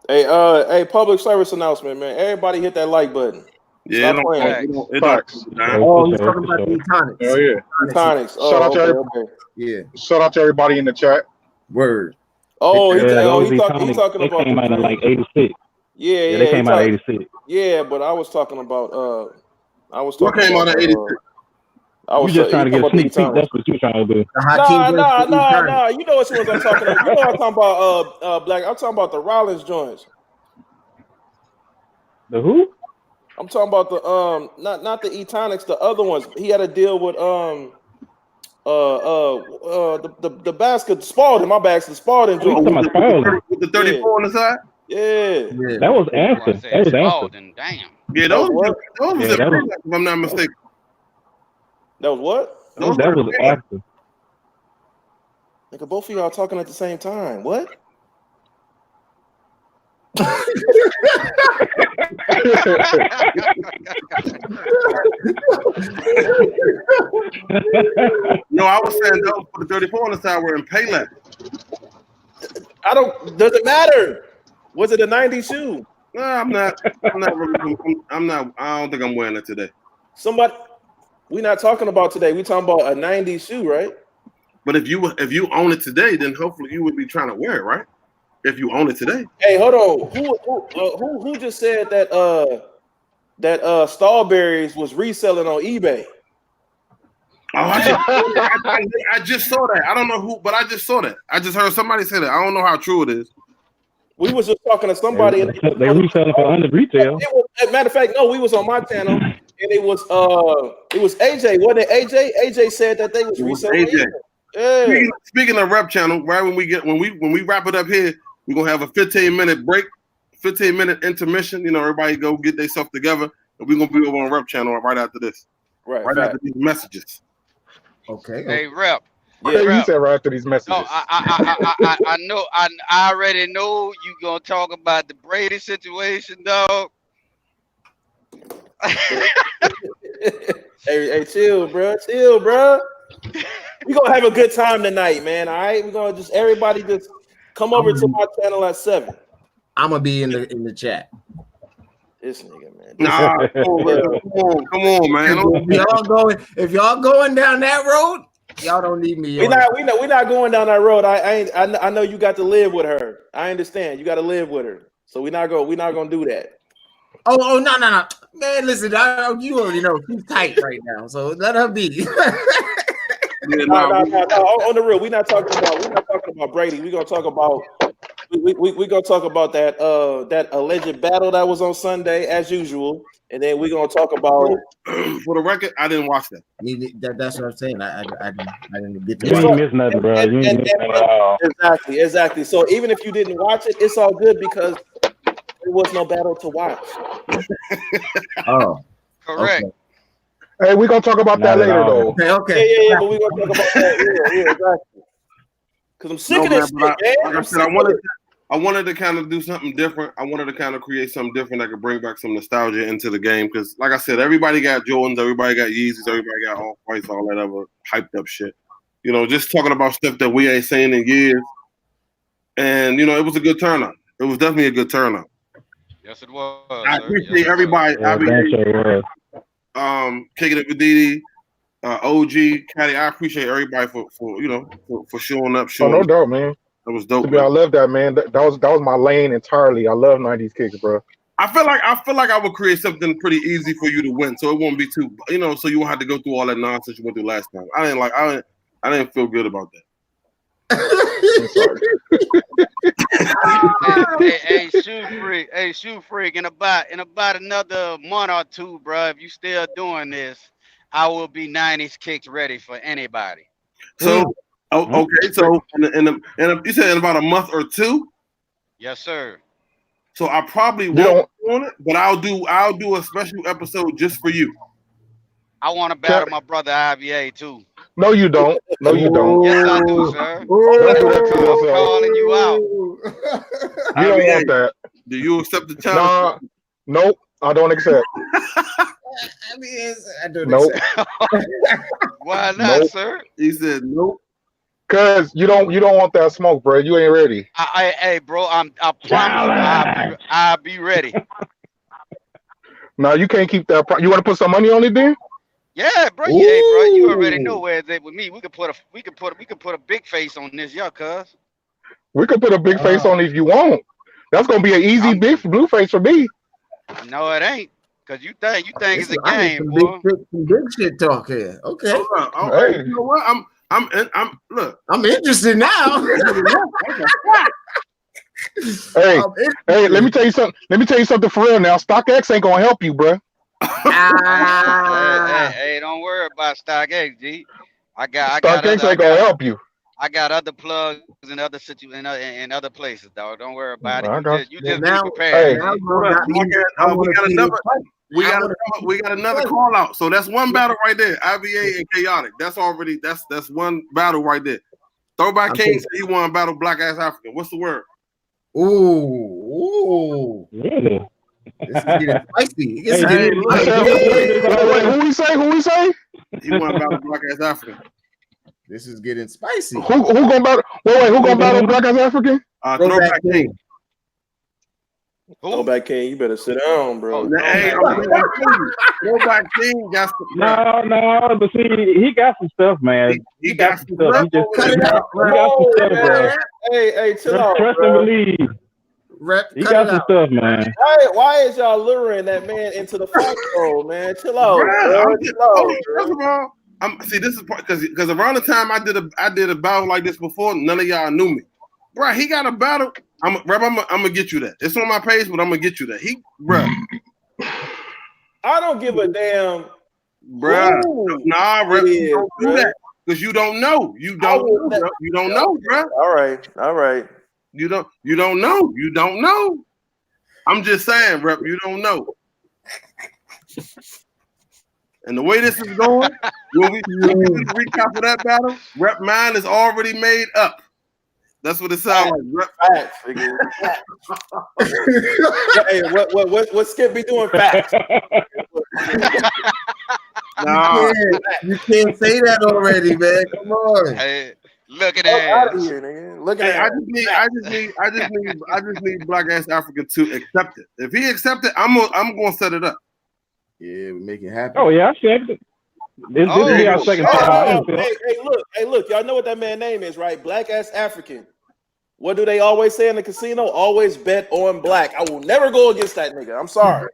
Hey, public service announcement, man. Everybody hit that like button. Yeah, he's talking about the Etonics. Oh yeah, Etonics. Shout out to everybody. Yeah. Shout out to everybody in the chat. Word. Oh, he's talking about. They came out in like '86. Yeah, they came out in '86. Yeah, but I was talking about. What came out in '86? You just trying to get a sneak peek. That's what you're trying to do. Nah. You know what I'm talking about. You know what I'm talking about, Black. I'm talking about the Rollins joints. The who? I'm talking about the not the Etonics, the other ones. He had a deal with the basket Spalding, my basket Spalding You joint. talking about Spalding? With the 34 on the side. Yeah. That was I answer. said That was answer. Spalding, damn. Yeah, those was Yeah, in that was- if I'm not mistaken. That was what? Those That were was the- answer. Nigga, both of y'all talking at the same time. What? No, I was saying those for the 34 on the side were in Payless. Doesn't matter. Was it a 90 shoe? No, I'm not really, I don't think I'm wearing it today. We're not talking about today. We talking about a 90 shoe, right? But if you own it today, then hopefully you would be trying to wear it, right? If you own it today. Hey, hold on. Who just said that Strawberries was reselling on eBay? Oh, I just saw that. I don't know who, but I just saw that. I just heard somebody say that. I don't know how true it is. We was just talking to somebody. They reselling for under retail. Matter of fact, no, we was on my channel, and it was AJ. Wasn't it AJ? AJ said that they was reselling. AJ. Yeah. Speaking of Rep Channel, right when we wrap it up here, we're gonna have a 15-minute break, 15-minute intermission. You know, everybody go get themselves together, and we're gonna be over on Rep Channel right after this. Right after these messages. Okay. Hey, Rep. Yeah, You said right after these messages. No, I know. I already know you gonna talk about the Brady situation, dog. hey, chill, bro. We gonna have a good time tonight, man. All right, we're gonna everybody just come over to my channel at 7. I'm gonna be in the chat. This nigga, man. Nah, come on, man. If y'all going down that road, y'all don't need me. We're not going down that road. I know you got to live with her. I understand. You got to live with her. So we're not gonna do that. Oh no, man! Listen, you already know she's tight right now, so let her be. No. On the real, we're not talking about Brady. We're gonna talk about that alleged battle that was on Sunday as usual, and then we're gonna talk about. For the record, I didn't watch that. That's what I'm saying. I didn't get to. You ain't miss nothing, bro. You ain't miss nothing at all. Exactly. So even if you didn't watch it, it's all good because there was no battle to watch. Oh, Correct. okay. Hey, we're gonna talk about that Not at later, all. though. Okay. Yeah, but we're gonna talk about that. Yeah, exactly. Because I'm sick of this shit, man. Like I said, I wanted to kind of do something different. I wanted to kind of create something different that could bring back some nostalgia into the game. Because, like I said, everybody got Jordans, everybody got Yeezys, everybody got Off-Whites, all that other hyped up shit. You know, just talking about stuff that we ain't seen in years. And, you know, it was a good turnout. It was definitely a good turnout. Yes, it was. I appreciate everybody. Yeah, damn sure it was. Kicking it with Didi, OG, Caddy. I appreciate everybody for showing up. Oh, no doubt, man. That was dope. I love that, man. That was my lane entirely. I love 90s kicks, bro. I feel like I would create something pretty easy for you to win, so it won't be too, so you won't have to go through all that nonsense you went through last time. I didn't feel good about that. Hey, shoe freak. In about another month or two, bro. If you still doing this, I will be 90s kicks ready for anybody. So, okay. So, you said in about a month or two. Yes, sir. So I probably won't on it, but I'll do a special episode just for you. I want to battle my brother IVA too. No, you don't. No, you don't. Yes, I do, sir. Don't do that to I'm yourself. calling you out. You don't want that. Do you accept the challenge? Nah, nope. I don't accept. I don't Nope. Why not, Nope. sir? He said nope. Cause you don't want that smoke, bro. You ain't ready. Hey, bro. I promise you, I'll be ready. No, you can't keep that. You want to put some money on it, then? Yeah, bro. Yeah, bro. You already know where it's at with me. We could put a big face on this, y'all, cuz. We could put a big face on it if you want. That's gonna be an easy big blue face for me. No, it ain't. Cause you think it's a I need game, some boy. big shit talk here. Okay, Okay. You know what? I'm interested now. Hey, let me tell you something. Let me tell you something for real now. StockX ain't gonna help you, bro. Hey, don't worry about StockX, G. I got Star Kings ain't gonna help you. I got other plugs in other in other places, dog. Don't worry about it. You just be now, prepared. now, we got another call out. So that's one battle right there. IBA and Chaotic. That's already that's one battle right there. Throwback King said he won battle Black Ass African. What's the word? Ooh. Yeah. This is getting spicy. This is Hey, getting Who we say? He won battle Black Ass African. This is getting spicy. Who gonna battle? Who gonna battle Black Ass African? Throwback King. Throwback King, you better sit down, bro. Hey, Throwback King got some. No, but see, he got some stuff, man. He got some stuff. stuff. He just Cut it out, he got some stuff, bro. Hey, chill out, Trust bro. and believe. Rep, He got some stuff, man. Why is y'all luring that man into the fight hole, man? Chill out, Bro, bro. first of all, see this is because around the time I did a battle like this before, none of y'all knew me. Bro, he got a battle. I'm gonna get you that. It's on my page, but I'm gonna get you that. Bro. I don't give a damn, bro. Nah, Rep, Yeah, don't do that because you don't know. You don't know, bro. You don't know, bro. All right. You don't know. You don't know. I'm just saying, Rep, you don't know. And the way this is going, when we recap of that battle, Rep mine is already made up. That's what it sounds like. Facts, nigga. Hey, what Skip be doing? Facts. Nah, you can't say that already, man. Come on. Hey, look at Out of that. here, nigga. Look hey, at I just need Black Ass Africa to accept it. If he accept it, I'm gonna set it up. Yeah, we make it happen. Oh yeah, I said it. This will be our second time. Hey, look, y'all know what that man's name is, right? Black Ass African. What do they always say in the casino? Always bet on black. I will never go against that nigga. I'm sorry.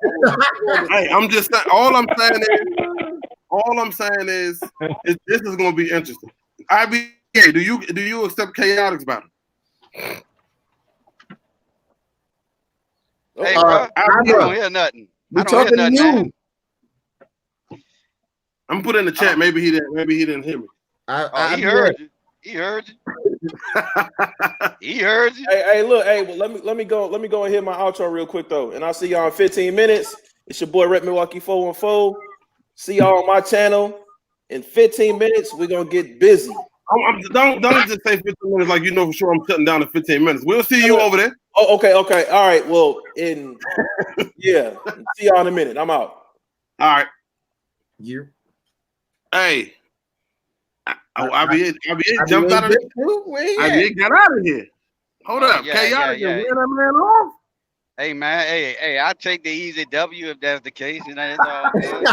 Hey, I'm just saying. All I'm saying is this is gonna be interesting. IBA, do you accept Chaotic's battle? Hey, bro, I don't hear nothing. We talking to you. I'm put in the chat. Maybe he didn't hear me. He heard you. He heard you. He heard you. Hey, look, well, let me go and hit my outro real quick though, and I'll see y'all in 15 minutes. It's your boy Rep Milwaukee 414. See y'all on my channel in 15 minutes. We're gonna get busy. Don't just say 15 minutes like you know for sure I'm shutting down in 15 minutes. We'll see you over there. Oh, okay, all right. Well, see y'all in a minute. I'm out. All right. You. Hey. IBA jumped out of it. IBA got out of here. Hold up. Chaotic and ran that man off. Hey man, hey, I'll take the easy W if that's the case. You know, it's all good.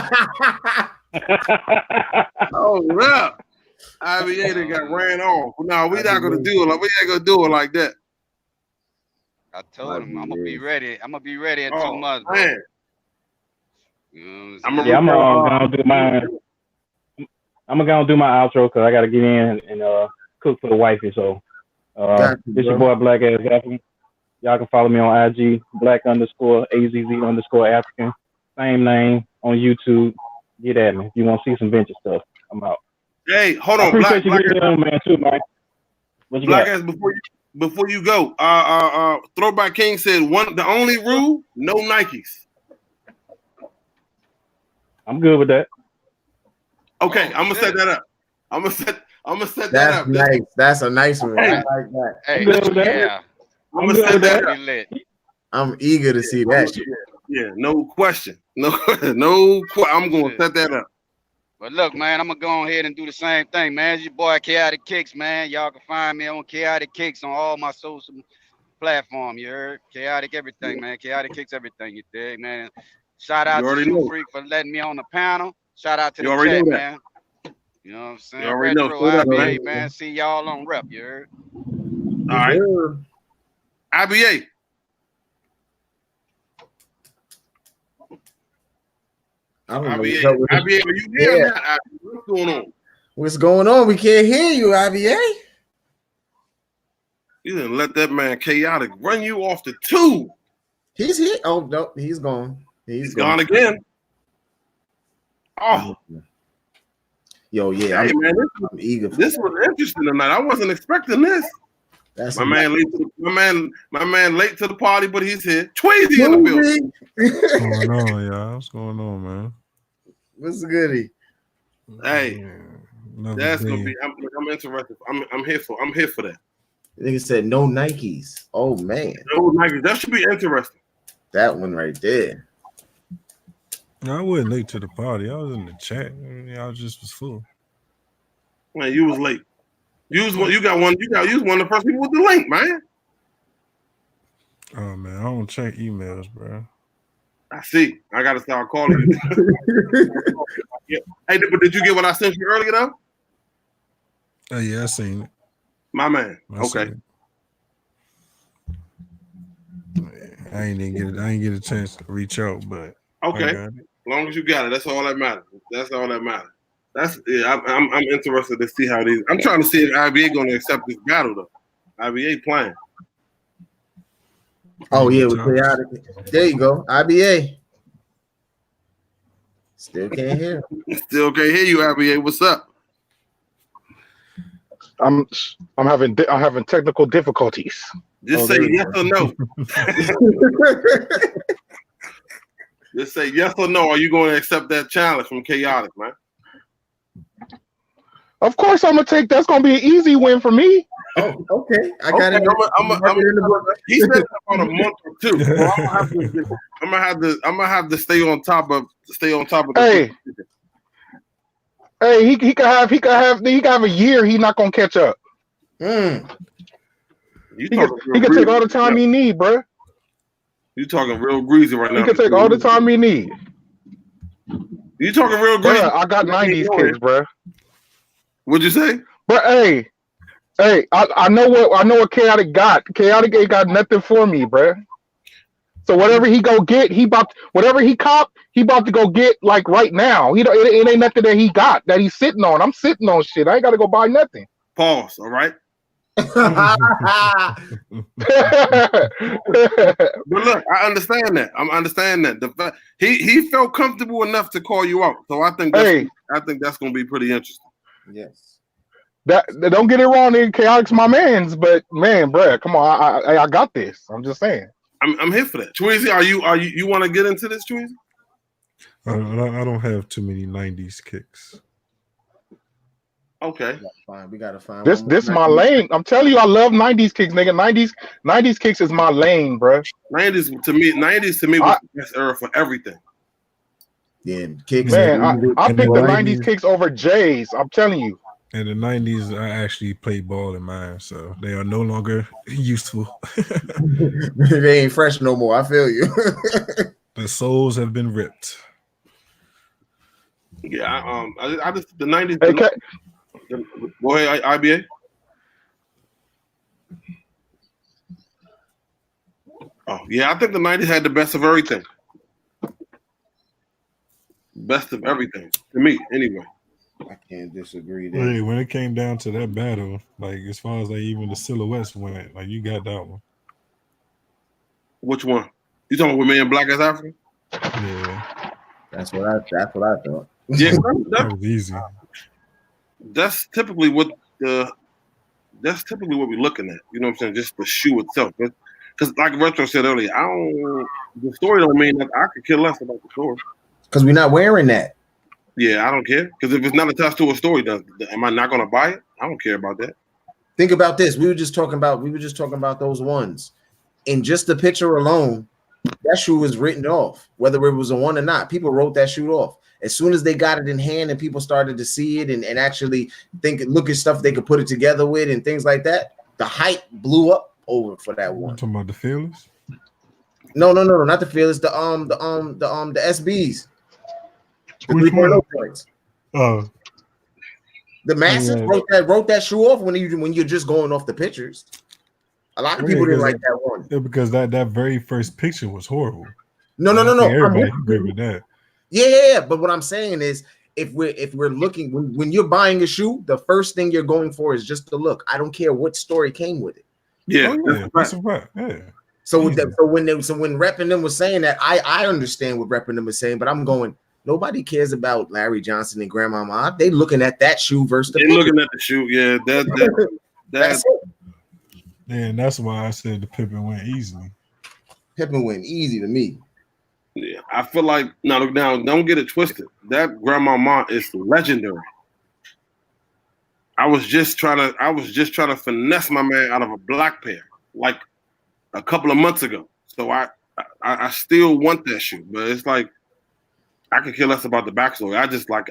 Oh yeah. IBA that got ran off. No, we're not gonna do it. We ain't gonna do it like that. I told him I'm gonna be ready. I'm gonna be ready in 2 months, bro. Man. You know what I'm I'm gonna do mine. I'm gonna do my outro because I gotta get in and cook for the wifey. So this your boy Black Ass African. Y'all can follow me on IG, Black_AZZ_African. Same name on YouTube. Get at me if you want to see some vintage stuff. I'm out. Hey, hold on, I appreciate you getting on, man, too, man. What you Black got? Ass, before you go, Throwback King said the only rule, no Nikes. I'm good with that. Okay, I'm gonna set that up. I'm gonna set that That's up. nice. That's a nice one. Hey. I like that. Hey, yeah. I'm gonna set that up. I'm eager to see that shit. Yeah, no question. I'm gonna set that up. But look, man, I'm gonna go ahead and do the same thing, man. It's your boy Chaotic Kicks, man. Y'all can find me on Chaotic Kicks on all my social platforms. You heard? Chaotic everything, man. Chaotic Kicks everything. You dig, man? Shout out to Shoe Freak for letting me on the panel. Shout out to the chat, man. You know what I'm saying? You already know. IBA, man. See y'all on Rep. You heard? All right. IBA. IBA, are you here? Yeah. What's going on? What's going on? We can't hear you, IBA. You didn't let that man Chaotic run you off the tube. He's here. Oh no, he's gone. He's gone again. Oh, Yo, yeah, Hey, man, I'm eager. this was interesting tonight. I wasn't expecting this. That's My man late to the party, but he's here. Tweezy in the building. What's going on, y'all? What's going on, man? What's the goodie? Hey, Another that's day. gonna be. I'm interested. I'm here for that. Nigga said no Nikes. Oh man, No, Nike, that should be interesting. that one right there. No, I wasn't late to the party. I was in the chat. Y'all just was full. Man, you was late. You was one of the first people with the link, man. Oh man, I don't check emails, bro. I see. I gotta start calling you. Hey, but did you get what I sent you earlier though? Oh yeah, I seen it. My man. I seen Okay. it. I ain't get a chance to reach out, but Okay. I got it. As long as you got it, that's all that matters. I'm interested to see how these. I'm trying to see if IBA going to accept this battle though. IBA playing. Oh yeah, with chaotic. There you go. IBA. Still can't hear. Still can't hear you, IBA. What's up? I'm having technical difficulties. Just say yes or no. Just say yes or no. Are you going to accept that challenge from Chaotic, man? Of course, I'm gonna take. That's gonna be an easy win for me. Oh, okay. I got it. He said it about a month or two. So I'm gonna have to stay on top of Hey, he could have a year. He's not gonna catch up. You He can take all the time he need, bro. You talking real greasy right now. He can take all the time he need. You talking real greasy? Bruh, I got 90s kicks, bro. What'd you say? But hey, I know what Chaotic got. Chaotic ain't got nothing for me, bro. So whatever he go get, whatever he cop, he about to go get like right now. It ain't nothing that he got that he's sitting on. I'm sitting on shit. I ain't gotta go buy nothing. Pause. All right. But look, I understand that. I'm understand that. The fact he felt comfortable enough to call you out. So I think that's gonna be pretty interesting. Yes. That don't get it wrong, Chaotic's my man's, but man, bro, come on, I got this. I'm just saying. I'm here for that. Tweezy, are you want to get into this, Tweezy? I don't have too many 90s kicks. Okay. We gotta find this my lane. I'm telling you, I love 90s kicks, nigga. 90s kicks is my lane, bro. 90s to me was the best era for everything. Yeah, kicks. Man, I picked the 90s kicks over J's. I'm telling you. In the 90s, I actually played ball in mine, so they are no longer useful. They ain't fresh no more. I feel you. The souls have been ripped. Yeah, I just the 90s. Okay. Go ahead, IBA. Oh yeah, I think the 90s had the best of everything. Best of everything to me, anyway. I can't disagree there. Hey, when it came down to that battle, like as far as like even the silhouettes went, like you got that one. Which one? You talking with me and Black as African? Yeah, That's what I thought. Yeah, that was easy. That's typically what we're looking at. You know what I'm saying? Just the shoe itself. Because like Retro said earlier, the story don't mean that I could care less about the story. Because we're not wearing that. Yeah, I don't care. Because if it's not attached to a story, am I not going to buy it? I don't care about that. Think about this. We were just talking about those ones. In just the picture alone, that shoe was written off, whether it was a one or not. People wrote that shoe off. As soon as they got it in hand and people started to see it and actually look at stuff they could put it together with and things like that, the hype blew up over for that one. You talking about the Fearless? No, not the Fearless. The SBs. The Which 3.0 one? points. Oh, The masses wrote that shoe off when you're just going off the pictures. A lot of people didn't like that one. yeah, because that very first picture was horrible. No. Everybody agree with that. Yeah. But what I'm saying is, if we're looking when you're buying a shoe, the first thing you're going for is just the look. I don't care what story came with it. Yeah, That's a fact. Yeah. So when Rep and them was saying that, I understand what Rep and them was saying, but I'm going, Nobody cares about Larry Johnson and Grandmama. They looking at that shoe versus the They're looking at the shoe. Yeah, that's it. And that's why I said the Pippen went easily. Pippen went easy to me. Yeah, I feel like now don't get it twisted. That Grandmama is legendary. I was just trying to finesse my man out of a black pair like a couple of months ago. So I still want that shoe, but it's like I could care less about the backstory. I just like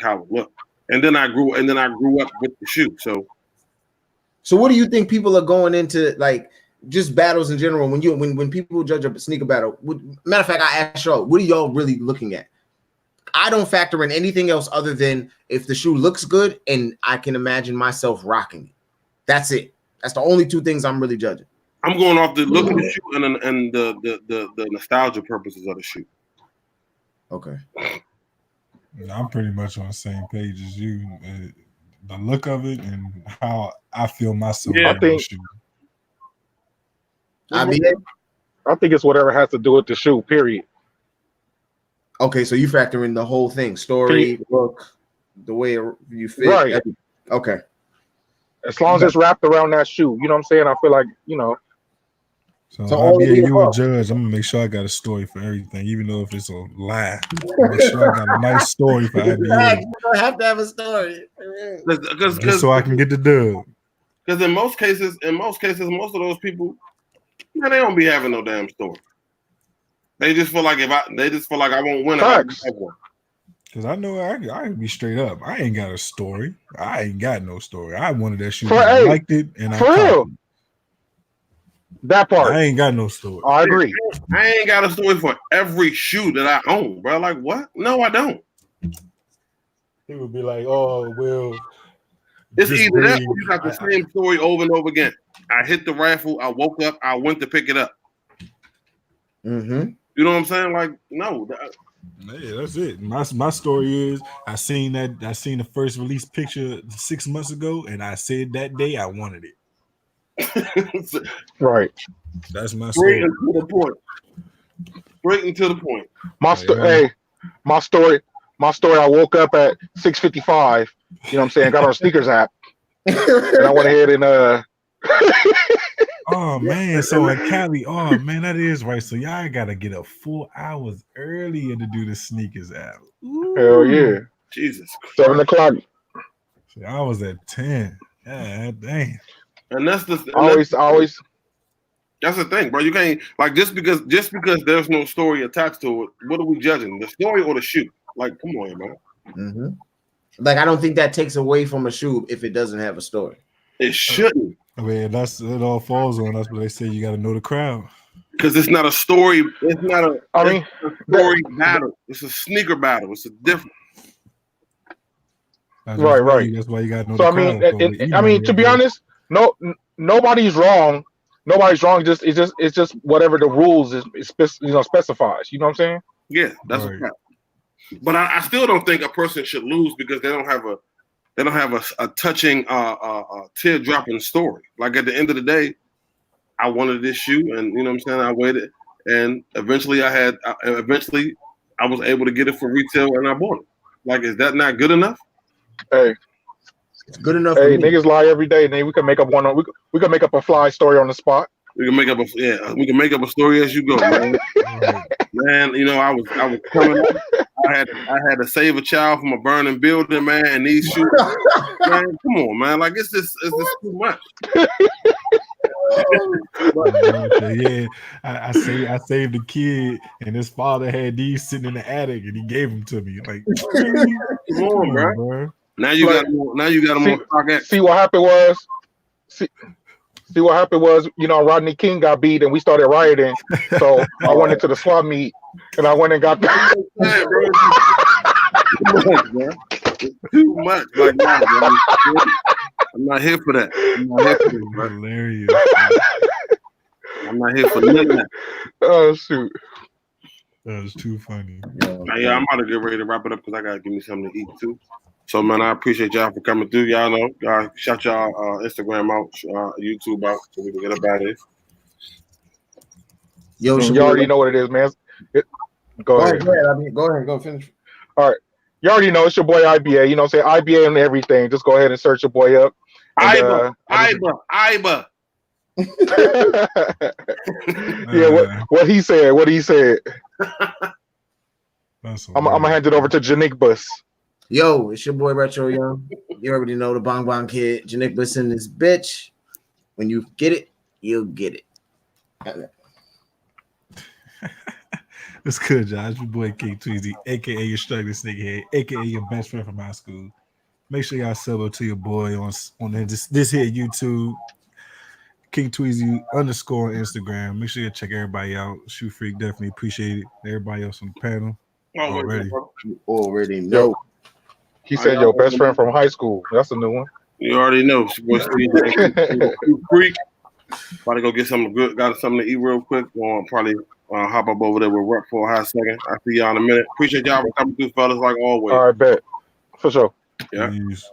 how it looked. And then I grew up with the shoe. So what do you think people are going into, like, just battles in general? When people judge a sneaker battle, matter of fact, I asked y'all, what are y'all really looking at? I don't factor in anything else other than if the shoe looks good and I can imagine myself rocking it. That's it. That's the only two things I'm really judging. I'm going off the look of the shoe and the nostalgia purposes of the shoe. Okay. I'm pretty much on the same page as you. The look of it and how I feel myself. Yeah, I think it's whatever has to do with the shoe, period. Okay, so you factor in the whole thing, story, look, the way you fit. Right. Okay. As long as it's wrapped around that shoe, you know what I'm saying? I feel like, So I'll be you a judge. I'm gonna make sure I got a story for everything, even though if it's a lie. Make sure I got a nice story for IBA. You don't have to have a story. Just so I can get the dub. Because in most cases, most of those people, man, they don't be having no damn story. They just feel like I won't win. Because I know I can be straight up. I ain't got a story. I ain't got no story. I wanted that shoe. I liked it, and for real. That part. I ain't got no story. I agree. I ain't got a story for every shoe that I own, bro. Like what? No, I don't. He would be like, "Oh, well." It's either that or you got the same story over and over again. I hit the raffle. I woke up. I went to pick it up. Mm-hmm. You know what I'm saying? Like, no. Yeah, that's it. My story is I seen the first release picture 6 months ago, and I said that day I wanted it. Right. That's my story. Straight and to the point. Straight and to the point. My story. I woke up at 6:55. You know what I'm saying? Got on sneakers app, and I went ahead and Oh man, so in Cali, oh man, that is right. So y'all gotta get up 4 hours earlier to do the sneakers app. Ooh. Hell yeah, Jesus. 7 o'clock. So I was at 10. Yeah, dang. And that's always. That's the thing, bro. You can't like just because there's no story attached to it. What are we judging? The story or the shoe? Like, come on, man. Mm-hmm. Like, I don't think that takes away from a shoe if it doesn't have a story. It shouldn't. I mean, it all falls on us, but they say you got to know the crowd. Because it's not a story. It's not a story battle. It's a sneaker battle. It's a different. Right. That's why you got to know the crowd. I mean, to be honest, nobody's wrong. Nobody's wrong. It's just whatever the rules specifies. You know what I'm saying? Yeah, that's right. But I still don't think a person should lose because they don't have a touching tear-dropping story. Like at the end of the day, I wanted this shoe, and you know what I'm saying, I waited, and eventually I was able to get it for retail, and I bought it. Like, is that not good enough? Hey, it's good enough. Hey, niggas lie every day, and then we can make up we can make up a fly story on the spot. We can make up a story as you go, man. Man, you know, I was coming up. I had to save a child from a burning building, man, and these shoes, man, come on, man. Like it's just too much. Yeah, I saved the kid, and his father had these sitting in the attic, and he gave them to me. Like, come on, bro. Now you got more stock. See what happened was, you know, Rodney King got beat and we started rioting. So I went into the swap meet and I went and got too much. Like, nah, bro. I'm not here for that. Hilarious. I'm not here for none of that. Oh shoot. That was too funny. Yeah, I'm about to get ready to wrap it up because I gotta give me something to eat too. So, man, I appreciate y'all for coming through. Y'all know, shout y'all Instagram out, YouTube out, so we can get up out of here. Yo, you already know what it is, man. Go ahead. Go ahead. Go finish. All right. You already know it's your boy IBA. You know what I'm saying? IBA and everything. Just go ahead and search your boy up. And, Iba. Yeah, what he said. What he said. That's I'm gonna hand it over to Janik Bus. Yo, it's your boy Retro Young. You already know the Bong Bong Kid. Janik Bus in this bitch. When you get it, you'll get it. It's good, Josh. Your boy King Tweezy, aka your struggling sneakerhead, aka your best friend from high school. Make sure y'all sub up to your boy on this here YouTube, King Tweezy _ on Instagram. Make sure you check everybody out. Shoe Freak definitely appreciate it. Everybody else on the panel already. You already know. He said your best friend from high school. That's a new one. You already know. It's your boy Steve Freak. About to go get something good. Got something to eat real quick. Probably hop up over there with Rep for a hot second. I'll see y'all in a minute. Appreciate y'all for coming through, fellas, like always. All right, bet. For sure. Yeah. Peace.